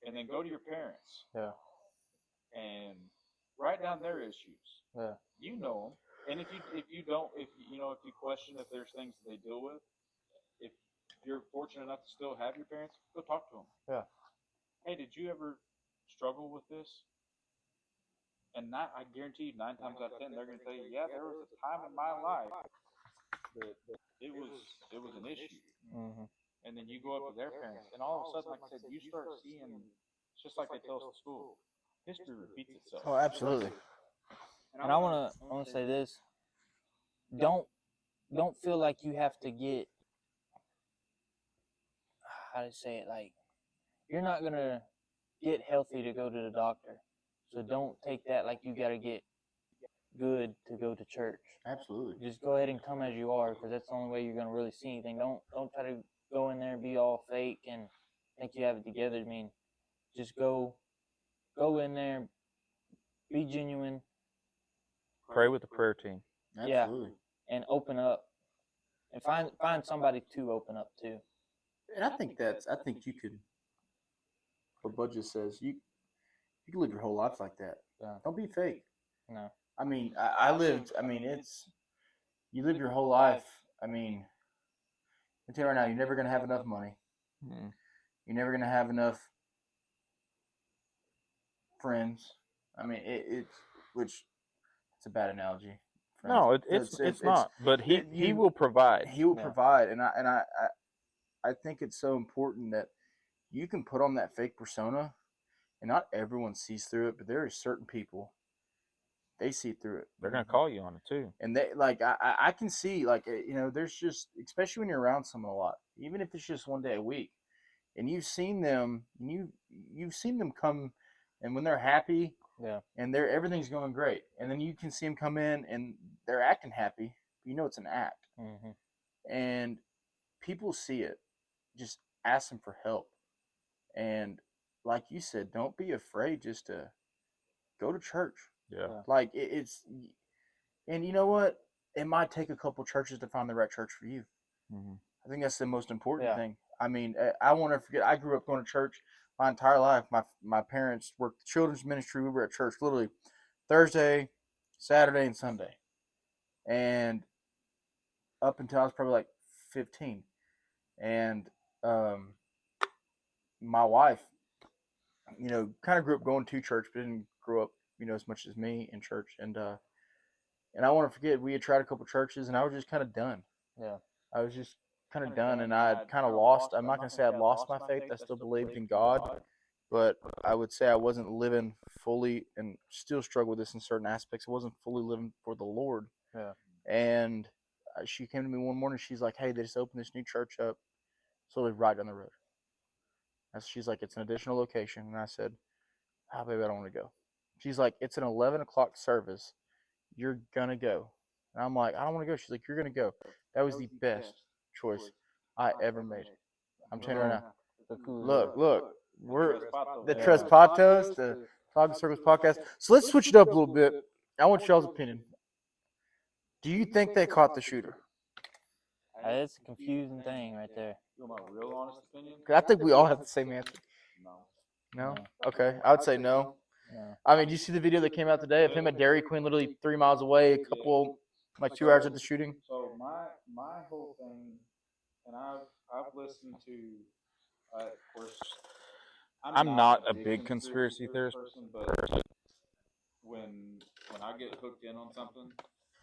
and then go to your parents. Yeah. And write down their issues. Yeah. You know them. And if you don't, if you question if there's things that they deal with, if you're fortunate enough to still have your parents, go talk to them. Yeah. Hey, did you ever struggle with this? And I guarantee you, 9 times out of 10, they're going to tell you, yeah, there was a time in my life that it was an issue. And then you go up to their parents, and all of a sudden, like I said, you start seeing, it's just like they tell us in school, history repeats itself. oh, absolutely. And I wanna say this. Don't feel like you have to get, how to say it, like, you're not gonna get healthy to go to the doctor. So don't take that like you gotta get good to go to church. Absolutely. Just go ahead and come as you are, because that's the only way you're gonna really see anything. Don't try to go in there and be all fake and think you have it together. I mean, just go in there, be genuine. Pray with the prayer team. Absolutely. Yeah, and open up, and find somebody to open up to. And I think you could, what Bud just says, you can live your whole life like that. Yeah. Don't be fake. No. I mean, you live your whole life. I mean, I tell you right now, you're never going to have enough money. Mm. You're never going to have enough friends. I mean, which it's a bad analogy. Friends. No, it's not. But he will provide. He will provide, and I think it's so important that you can put on that fake persona, and not everyone sees through it, but there are certain people, they see through it. They're gonna call you on it too. And they like I can see, like, there's just, especially when you're around someone a lot, even if it's just one day a week, and you've seen them, you've seen them come, and when they're happy, Yeah. and everything's going great, and then you can see them come in and they're acting happy, it's an act, and people see it. Just ask them for help, and like you said, don't be afraid just to go to church. Yeah. Like it's, and you know what? It might take a couple churches to find the right church for you. I think that's the most important thing. I mean, I won't ever forget. I grew up going to church my entire life. My parents worked the children's ministry. We were at church literally Thursday, Saturday, and Sunday, and up until I was probably like 15, and my wife, kind of grew up going to church, but didn't grow up, as much as me in church. And I won't forget, we had tried a couple churches, and I was just kind of done. Yeah. I was just kind of done, and I had kind of lost. I'm not going to say I'd lost my faith. I still believed in God, but I would say I wasn't living fully, and still struggle with this in certain aspects. I wasn't fully living for the Lord. Yeah. And she came to me one morning. She's like, "Hey, they just opened this new church up. It's literally right down the road." She's like, "It's an additional location," and I said, "Ah, baby, I don't want to go." She's like, "It's an 11 o'clock service. You're gonna go." And I'm like, "I don't want to go." She's like, "You're gonna go." That was the best choice I ever made. I'm telling you right now. Look, we're the Yeah. Trespatos, the Talkin Circles Podcast. So let's switch it up a little bit. I want y'all's opinion. Do you think they caught the shooter? It's a confusing thing right there. You want my real honest opinion? 'Cause I think we all have the same answer. No. No? No. Okay, I would say no. No. I mean, do you see the video that came out today of him at Dairy Queen, literally 3 miles away, a couple, like 2 hours after the shooting? So my whole thing, and I've listened to, of course, I'm not a big conspiracy theorist person, but when I get hooked in on something,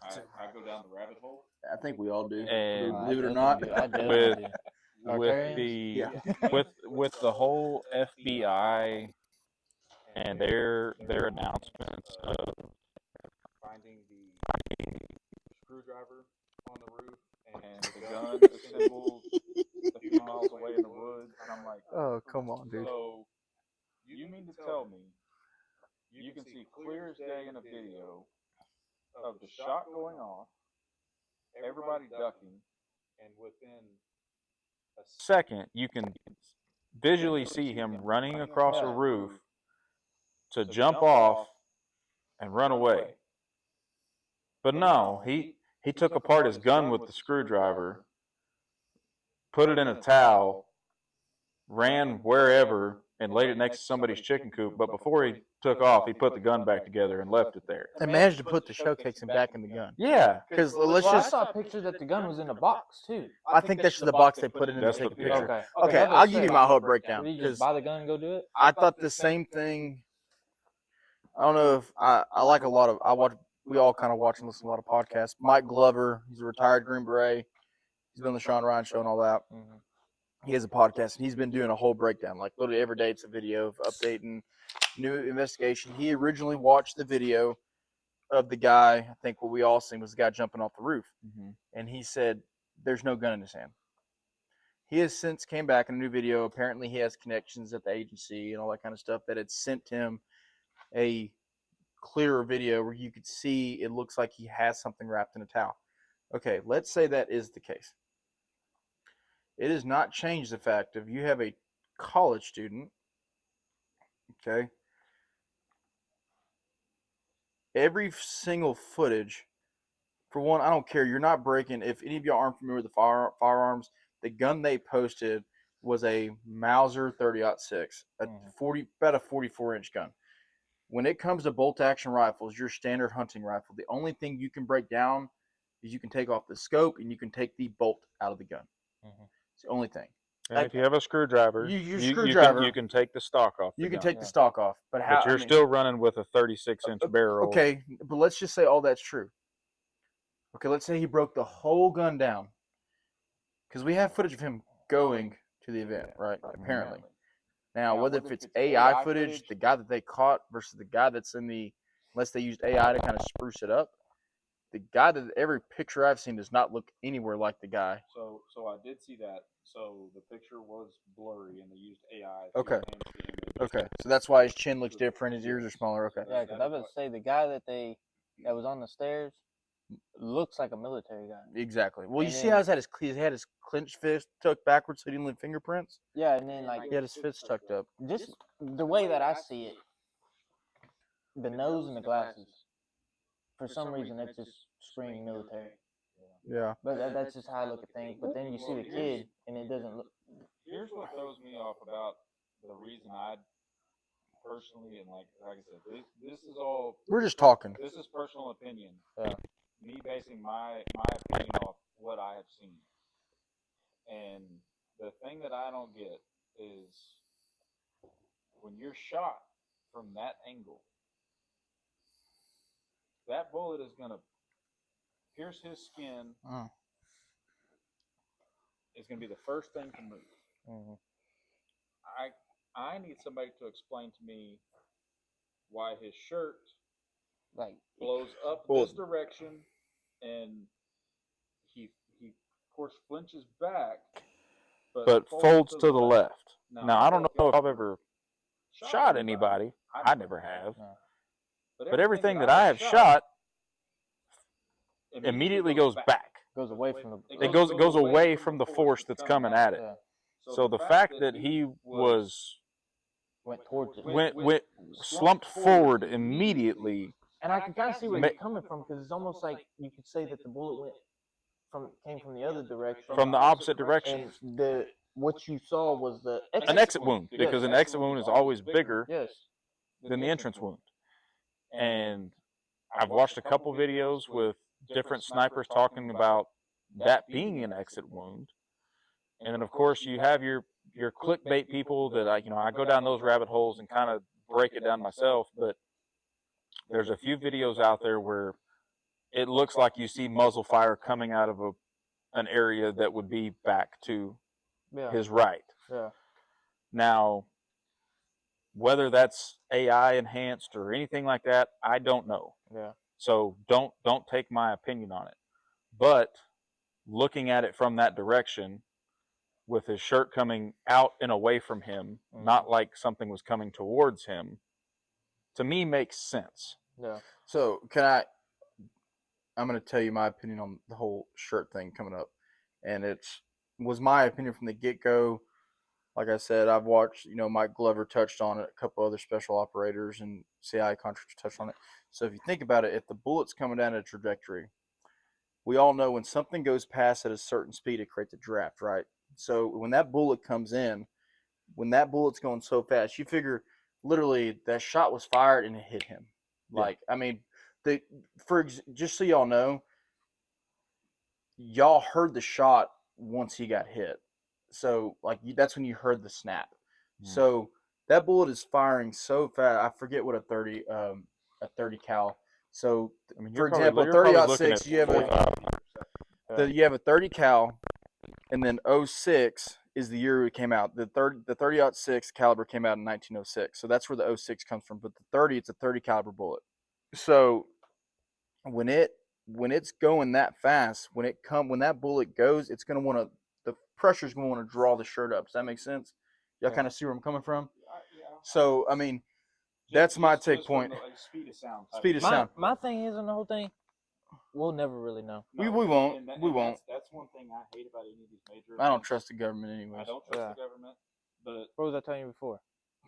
I go down the rabbit hole. I think we all do. And Believe it or not. I definitely with do. with Okay. the Yeah. with the whole FBI and their announcements of Finding the screwdriver on the roof and the gun assembled a few miles away in the woods, and I'm like, Oh, come on, dude. so you mean to tell me you can see clear as day in a video of the shot going off, everybody ducking, and within a second you can visually see him running across a roof to jump off and run away. But no, he took apart his gun with the screwdriver, put it in a towel, ran wherever, and laid it next to somebody's chicken coop. But before he took off, he put the gun back together and left it there. They managed to put the shell casing back in the gun. Yeah, Because Well, let's I just, saw a picture that the gun was in a box too. I think that's just the box they put it in to That's take the a picture. picture. Okay, I'll give you my whole breakdown. Did you Because just buy the gun and go do it? I thought the same thing. I don't know if I like a lot of, we all kind of watch and listen to a lot of podcasts. Mike Glover, he's a retired Green Beret. He's been on the Sean Ryan show and all that. Mm-hmm. He has a podcast, and he's been doing a whole breakdown. Like, literally every day it's a video of updating new investigation. He originally watched the video of the guy, I think what we all seen was the guy jumping off the roof. Mm-hmm. And he said there's no gun in his hand. He has since came back in a new video. Apparently he has connections at the agency and all that kind of stuff that had sent him a clearer video where you could see it looks like he has something wrapped in a towel. Okay, let's say that is the case. It does not change the fact of you have a college student, okay? Every single footage, for one, I don't care. You're not breaking. If any of y'all aren't familiar with the firearms, the gun they posted was a Mauser 30-06, about a 44-inch gun. When it comes to bolt-action rifles, your standard hunting rifle, the only thing you can break down is you can take off the scope and you can take the bolt out of the gun. Mm-hmm. It's the only thing. And if you have a screwdriver, you can take the stock off. You can take the stock off, but how? But you're still running with a 36-inch barrel. Okay, but let's just say all that's true. Okay, let's say he broke the whole gun down, because we have footage of him going to the event, right? Apparently. Now, whether if it's AI footage, the guy that they caught versus the guy that's in the, unless they used AI to kind of spruce it up, the guy that every picture I've seen does not look anywhere like the guy. So I did see that. So the picture was blurry, and they used AI. Okay. Okay, so that's why his chin looks different, his ears are smaller. Okay. Yeah, because I was about to say the guy that was on the stairs looks like a military guy. Exactly. Well, you And see then- how he had his clenched fist tucked backwards so he didn't leave fingerprints? Yeah, and then like He had his fist tucked up. just the way that I see it, the nose and the glasses. For some reason, that just scream military. Yeah. But that's just how I look at things. But then you see the kid, and it doesn't look. Here's what throws me off about the reason I personally, and like I said, this is all. We're just talking. This is personal opinion. Yeah. Me basing my opinion off what I have seen. And the thing that I don't get is when you're shot from that angle, that bullet is going to pierce his skin. Is going to be the first thing to move. Mm-hmm. I need somebody to explain to me why his shirt Like blows up this direction and he course, flinches back, but folds to the left. Now, I don't know if I've ever shot anybody. I never have. But everything that I have shot immediately goes back. Goes away from the. It goes away from the force that's coming at it. So the fact that he went towards it. went slumped forward immediately. And I can kind of see where you're coming from, because it's almost like you could say that the bullet came from the other direction. From the opposite direction. And what you saw was an exit wound, because an exit wound is always bigger than the entrance wound. And I've watched a couple videos with different snipers talking about that being an exit wound. And then, of course, you have your clickbait people that I go down those rabbit holes and kind of break it down myself. But there's a few videos out there where it looks like you see muzzle fire coming out of an area that would be back to his right. Yeah. Now, whether that's AI enhanced or anything like that, I don't know. Yeah. So don't take my opinion on it. But looking at it from that direction, with his shirt coming out and away from him, not like something was coming towards him, to me makes sense. Yeah. So I'm going to tell you my opinion on the whole shirt thing coming up. And was my opinion from the get-go. Like I said, I've watched, Mike Glover touched on it, a couple other special operators and CI contractors touched on it. So if you think about it, if the bullet's coming down a trajectory, we all know when something goes past at a certain speed, it creates a draft, right? So when that bullet comes in, when that bullet's going so fast, you figure literally that shot was fired and it hit him. Like, I mean, just so y'all know, y'all heard the shot once he got hit. So, that's when you heard the snap. So that bullet is firing so fast. I forget what a 30 cal. So, I mean, for example, 30-06, you have a 30 cal, and then 06 is the year it came out. The 30-06 caliber came out in 1906. So that's where the 06 comes from. But the 30, it's a 30 caliber bullet. So when it's going that fast, when that bullet goes, it's going to the pressure's going to want to draw the shirt up. Does that make sense? Y'all kind of see where I'm coming from? So, I mean, that's my take point. Speed of sound. Speed of sound. My thing is, on the whole thing, we'll never really know. We won't. We won't. That's one thing I hate about any of these major events. I don't trust the government anyways. I don't trust the government. But what was I telling you before?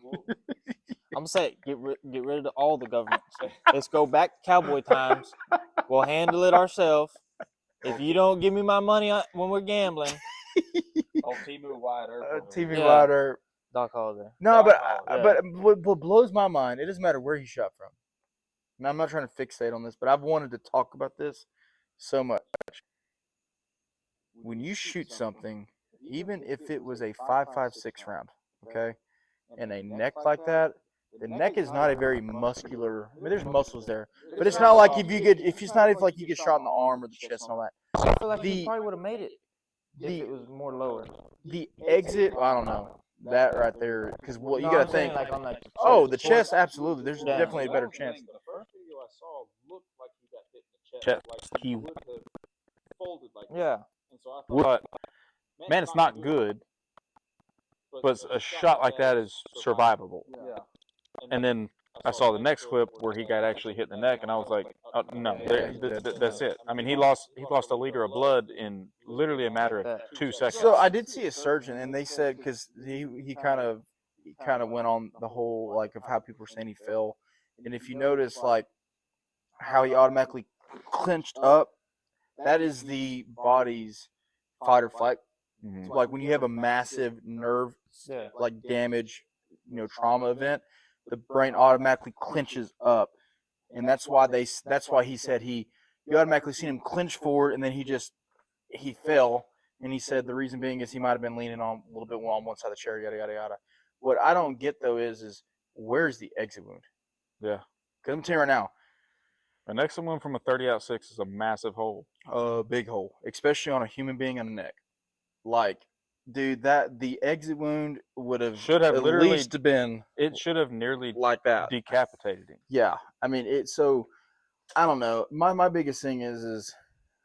Well, I'm gonna say get rid of all the governments. Let's go back to cowboy times. We'll handle it ourselves. If you don't give me my money when we're gambling, Timu Wide Earp. TV Wide Earp. Doc Holiday. No, but what blows my mind, it doesn't matter where he shot from. Now, I'm not trying to fixate on this, but I've wanted to talk about this so much. When you shoot something, even if it was a 5.56 round, okay, and a neck like that, the neck is not a very muscular. I mean, there's muscles there, but it's not like if you get shot in the arm or the chest and all that. I feel like he probably would have made it if it was more lower. The exit, I don't know. That right there, because you got to think. Like on The chest, absolutely. There's definitely a better chance. The first video I saw looked like he got hit in the Chest. Like he would have folded like that. Yeah. And so I thought, man, it's not good, but a shot like that is survivable. Yeah. And then I saw the next clip where he got actually hit in the neck, and I was like, oh, no, that's it. I mean, he lost a liter of blood in literally a matter of 2 seconds. So I did see a surgeon, and they said, because he kind of went on the whole of how people were saying he fell, and if you notice how he automatically clenched up, that is the body's fight or flight. Mm-hmm. Like when you have a massive nerve damage, trauma event, the brain automatically clenches up, and that's why he said you automatically seen him clench forward, and then he fell, and he said the reason being is he might have been leaning on a little bit on one side of the chair, yada yada yada. What I don't get though is where's the exit wound? Yeah, because I'm telling you right now, an exit wound from a 30-06 is a massive hole. A big hole, especially on a human being on the neck. Dude, the exit wound should have at least been. It should have nearly like that, decapitated him. Yeah, I mean So I don't know. My biggest thing is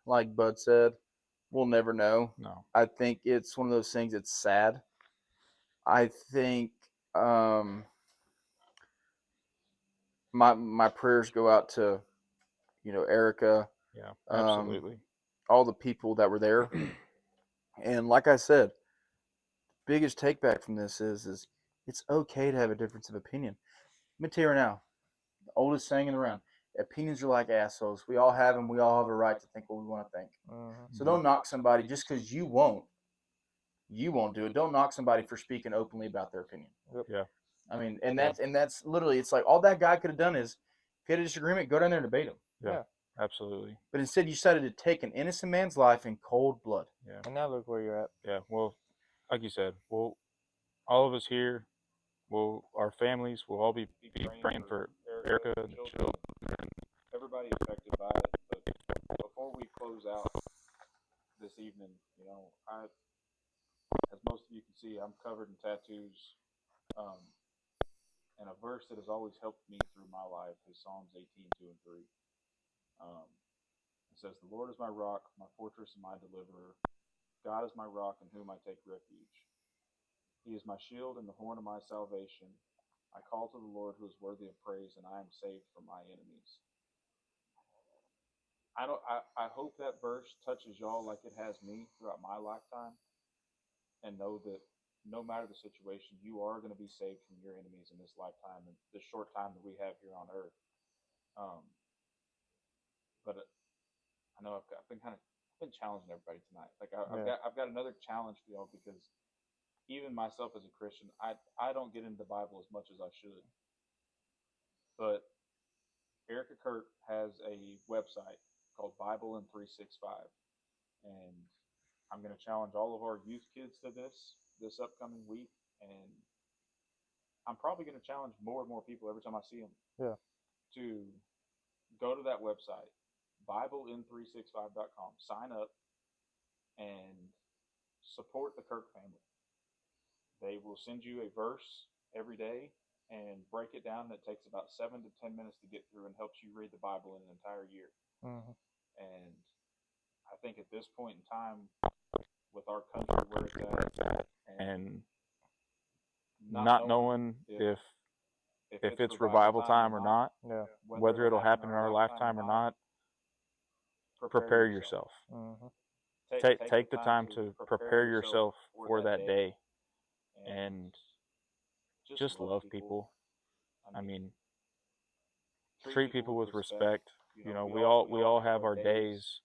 like Bud said, we'll never know. No. I think it's one of those things. It's sad. I think my prayers go out to Erica, Yeah, absolutely. all the people that were there, and like I said, biggest take back from this is it's okay to have a difference of opinion. Let me tell you right now, the oldest saying in the round: opinions are like assholes. We all have them. We all have a right to think what we want to think. So don't knock somebody just because you won't. You won't do it. Don't knock somebody for speaking openly about their opinion. Yeah. I mean, and that's literally, it's like all that guy could have done is, if he had a disagreement, go down there and debate him. Yeah. Absolutely. But instead, you decided to take an innocent man's life in cold blood. Yeah. And now look where you're at. Yeah. Well, like you said, all of us here, our families will all be praying for Erica and the children. Everybody affected by it. But before we close out this evening, as most of you can see, I'm covered in tattoos. And a verse that has always helped me through my life is Psalms 18:2 and 3. It says, "The Lord is my rock, my fortress, and my deliverer. God is my rock in whom I take refuge. He is my shield and the horn of my salvation. I call to the Lord who is worthy of praise, and I am saved from my enemies." I hope that verse touches y'all like it has me throughout my lifetime, and know that no matter the situation, you are going to be saved from your enemies in this lifetime and the short time that we have here on earth. But I know I've been challenging everybody tonight. Like I've got another challenge for y'all, because even myself as a Christian, I don't get into the Bible as much as I should. But Erica Kirk has a website called Bible in 365, and I'm going to challenge all of our youth kids to this upcoming week, and I'm probably going to challenge more and more people every time I see them. Yeah. To go to that website, BibleIn365.com, sign up, and support the Kirk family. They will send you a verse every day and break it down. It takes about 7 to 10 minutes to get through, and helps you read the Bible in an entire year. Mm-hmm. And I think at this point in time, with our country where it's at, And not knowing if it's revival time or not, Yeah. whether it'll happen in our lifetime or not, prepare yourself. Mm-hmm. Take the time to prepare yourself for that day, and just love people. I mean, treat people with respect. We all have our days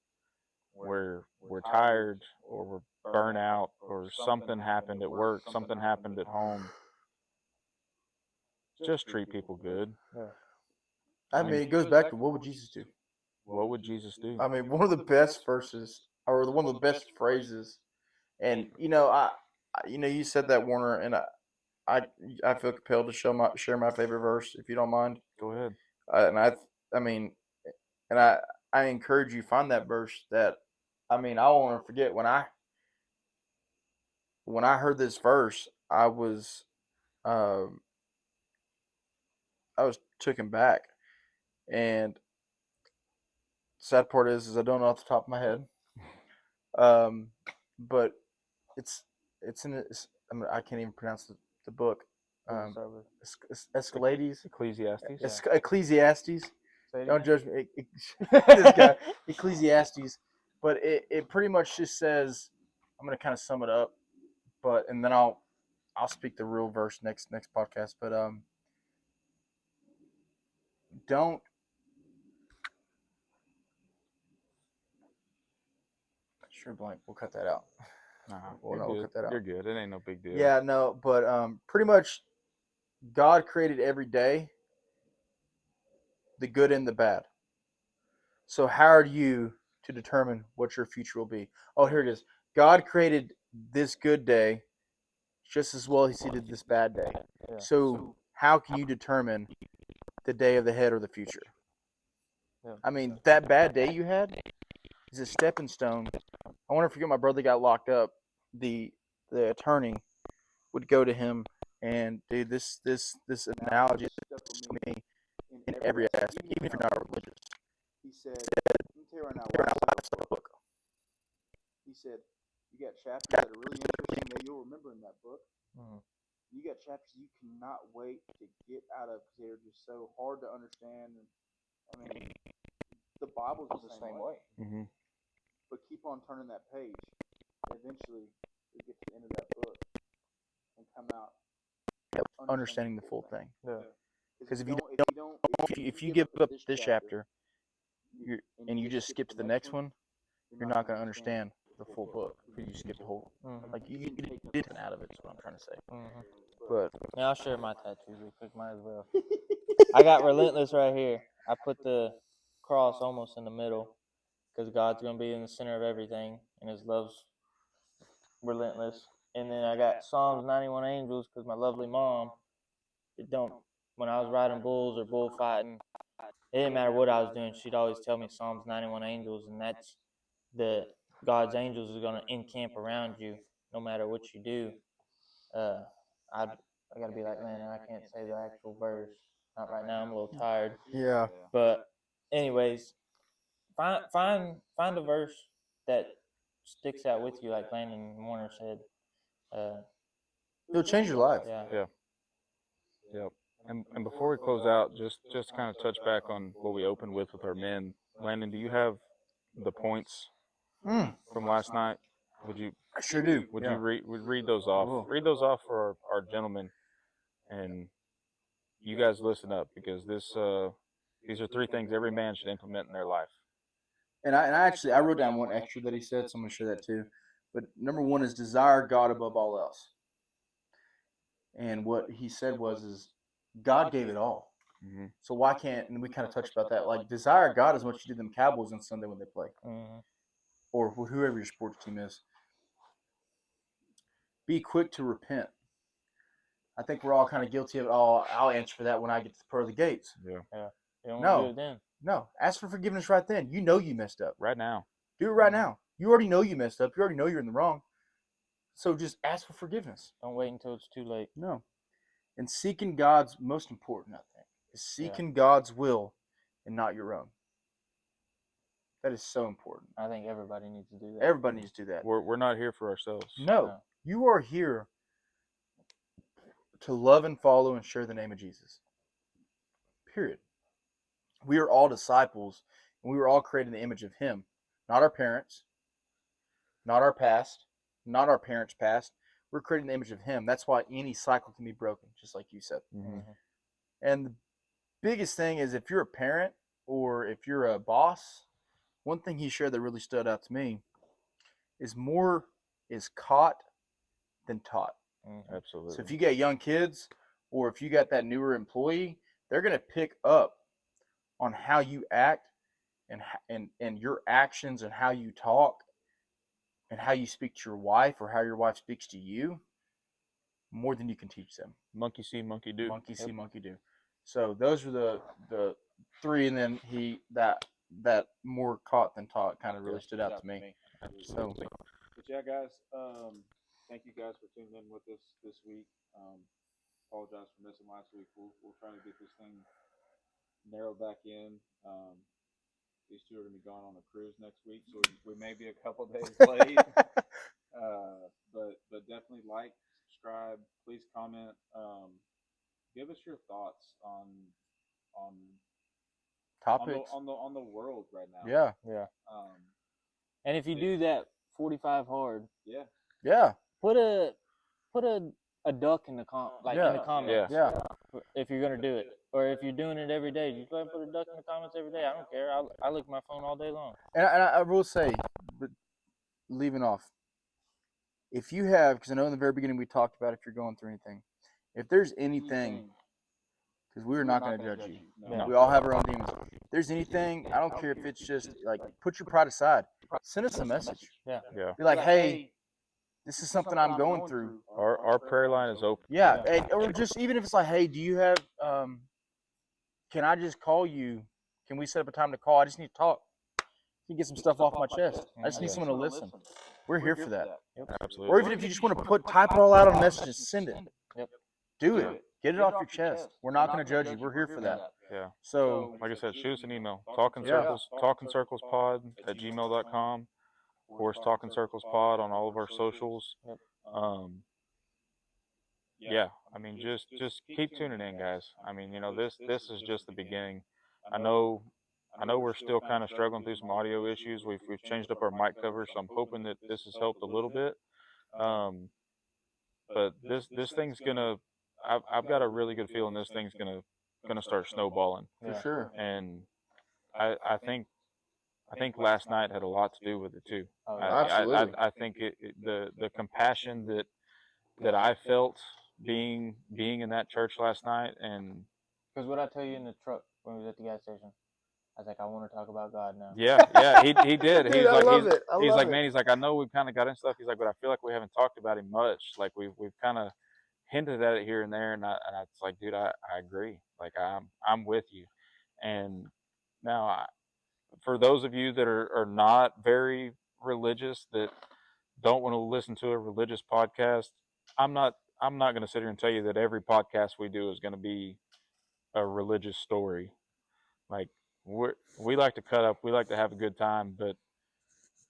where we're tired, or we're burnt out, or something happened at work, something happened at home. Just treat people good. Yeah. I mean, it goes back to, what would Jesus do? What would Jesus do? I mean, one of the best verses, or one of the best phrases, and you said that, Warner, and I feel compelled to share my favorite verse, if you don't mind. Go ahead. I mean, and I encourage you, find that verse. That, I mean, I won't ever forget when I heard this verse, I was taken back, and sad part is I don't know off the top of my head, but it's I mean, I can't even pronounce the book. Escalades. Ecclesiastes. Ecclesiastes. Say it Don't again. judge me. This guy, Ecclesiastes. But it pretty much just says, I'm gonna kind of sum it up, and then I'll speak the real verse next podcast. But don't sure blank. We'll cut that out. We'll cut that out. You're good. It ain't no big deal. Yeah, no, but pretty much, God created every day, the good and the bad. So how are you to determine what your future will be? Oh, here it is. God created this good day just as well as he did this bad day. Yeah. So how can you determine the day of the head or the future? Yeah. I mean, that bad day you had is a stepping stone. I wonder if my brother got locked up, the attorney would go to him and, dude, this analogy is to me in every aspect, even if you're not religious. He said, let me tell you right now, why I said the book. He that are really interesting that you'll remember in that book. You got chapters you cannot wait to get out of because they're just so hard to understand. And, I mean, the Bible's the same way. Mm-hmm. But keep on turning that page. And eventually, you get to the end of that book and come out Understanding the full thing. Yeah. Because If you give up this chapter, and you just skip to the next one, you're not going to understand the full book because you skipped the whole. Like you did out of it. Is what I'm trying to say. But yeah, I'll share my tattoos real quick. Might as well. I got relentless right here. I put the cross almost in the middle because God's gonna be in the center of everything, and His love's relentless. And then I got Psalms 91 angels because my lovely mom, when I was riding bulls or bullfighting, it didn't matter what I was doing, she'd always tell me Psalms 91 angels, and that's God's angels are gonna encamp around you no matter what you do. I gotta be like, man, I can't say the actual verse. Not right now. I'm a little tired. yeah, But anyways, find a verse that sticks out with you, like Landon Warner said. it'll change your life. Yeah. Yep. And before we close out, just kind of touch back on what we opened with our men. Landon, do you have the points from last night? Would you? I sure do. Would you read those off? Will. Read those off for our gentlemen, and you guys listen up because these are 3 things every man should implement in their life. And I wrote down one extra that he said, so I'm going to share that too. But number 1 is desire God above all else. And what he said is God gave it all. Mm-hmm. So why can't, and we kind of touched about that, like desire God as much as you did them Cowboys on Sunday when they play. Or whoever your sports team is. Be quick to repent. I think we're all kind of guilty of it. Oh, I'll answer for that when I get to the pearly gates. Yeah. You don't No. do it then. No. Ask for forgiveness right then. You know you messed up. Right now. Do it right now. You already know you messed up. You already know you're in the wrong. So just ask for forgiveness. Don't wait until it's too late. No. And seeking God's, most important, I think, is seeking God's will and not your own. That is so important. I think everybody needs to do that. Everybody needs to do that. We're not here for ourselves. No. You are here to love and follow and share the name of Jesus. Period. We are all disciples, and we were all created in the image of Him. Not our parents, not our past, not our parents' past. We're created in the image of Him. That's why any cycle can be broken, just like you said. Mm-hmm. And the biggest thing is if you're a parent or if you're a boss, one thing he shared that really stood out to me is more is caught than taught. Absolutely. So if you got young kids or if you got that newer employee, they're going to pick up on how you act and your actions and how you talk and how you speak to your wife or how your wife speaks to you more than you can teach them. Monkey see, monkey do. Monkey see, monkey do. So those are the 3, and then that more caught than taught kind of really stood out to me. So, but yeah, guys, thank you guys for tuning in with us this week. Apologize for missing last week. We'll try to get this thing narrowed back in. These 2 are going to be gone on a cruise next week, so we may be a couple days late. But definitely like, subscribe, please comment. Give us your thoughts on topics on the world right now. Yeah. And if you do that 45 hard, Yeah. put a duck in the in the comments. Yeah. If you're gonna do it, or if you're doing it every day, just go ahead and put a duck in the comments every day. I don't care. I look at my phone all day long. And I will say, but leaving off, if you have, because I know in the very beginning we talked about if you're going through anything, if there's anything, because we're not going to judge you. No. We all have our own demons. If there's anything, I don't care if it's just like, put your pride aside. Send us a message. Yeah. Be like, hey, this is something I'm going through. Our prayer line is open. Yeah. Or just even if it's like, hey, do you have, can I just call you? Can we set up a time to call? I just need to talk. You get some stuff off my chest. I just need someone to listen. We're here for that. Absolutely. Or even if you just want to type it all out on a message and send it. Yep. Do it. Get it off your chest. We're not going to judge you. We're here for that. Yeah. So, like I said, shoot us an email. Talkin Circles, talkincirclespod@gmail.com. Of course, Talkin Circles Pod on all of our socials. Yep. Yeah, I mean, just keep tuning in, guys. I mean, this is just the beginning. I know we're still kind of struggling through some audio issues. We've changed up our mic cover, so I'm hoping that this has helped a little bit. But this thing's gonna. I've got a really good feeling this thing's gonna start snowballing. For sure. And I think last night had a lot to do with it too. Oh, absolutely. I think the compassion that I felt being in that church last night, and because what I tell you in the truck when we was at the gas station, I was like, I want to talk about God now. yeah, he did. Dude, He's I like, love it. I he's love like, it. man, he's like, I know we've kind of got into stuff. He's like, but I feel like we haven't talked about him much. Like we've kind of hinted at it here and there, and I was like, dude, I agree. Like I'm with you. And now, for those of you that are not very religious, that don't want to listen to a religious podcast, I'm not going to sit here and tell you that every podcast we do is going to be a religious story. Like we like to cut up, we like to have a good time, but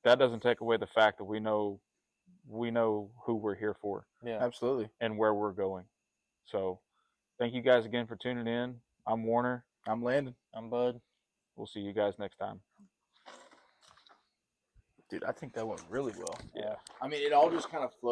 that doesn't take away the fact that we know who we're here for. Yeah, Absolutely. And where we're going. So thank you guys again for tuning in. I'm Warner. I'm Landon. I'm Bud. We'll see you guys next time. Dude, I think that went really well. Yeah. I mean, it all just kind of flowed.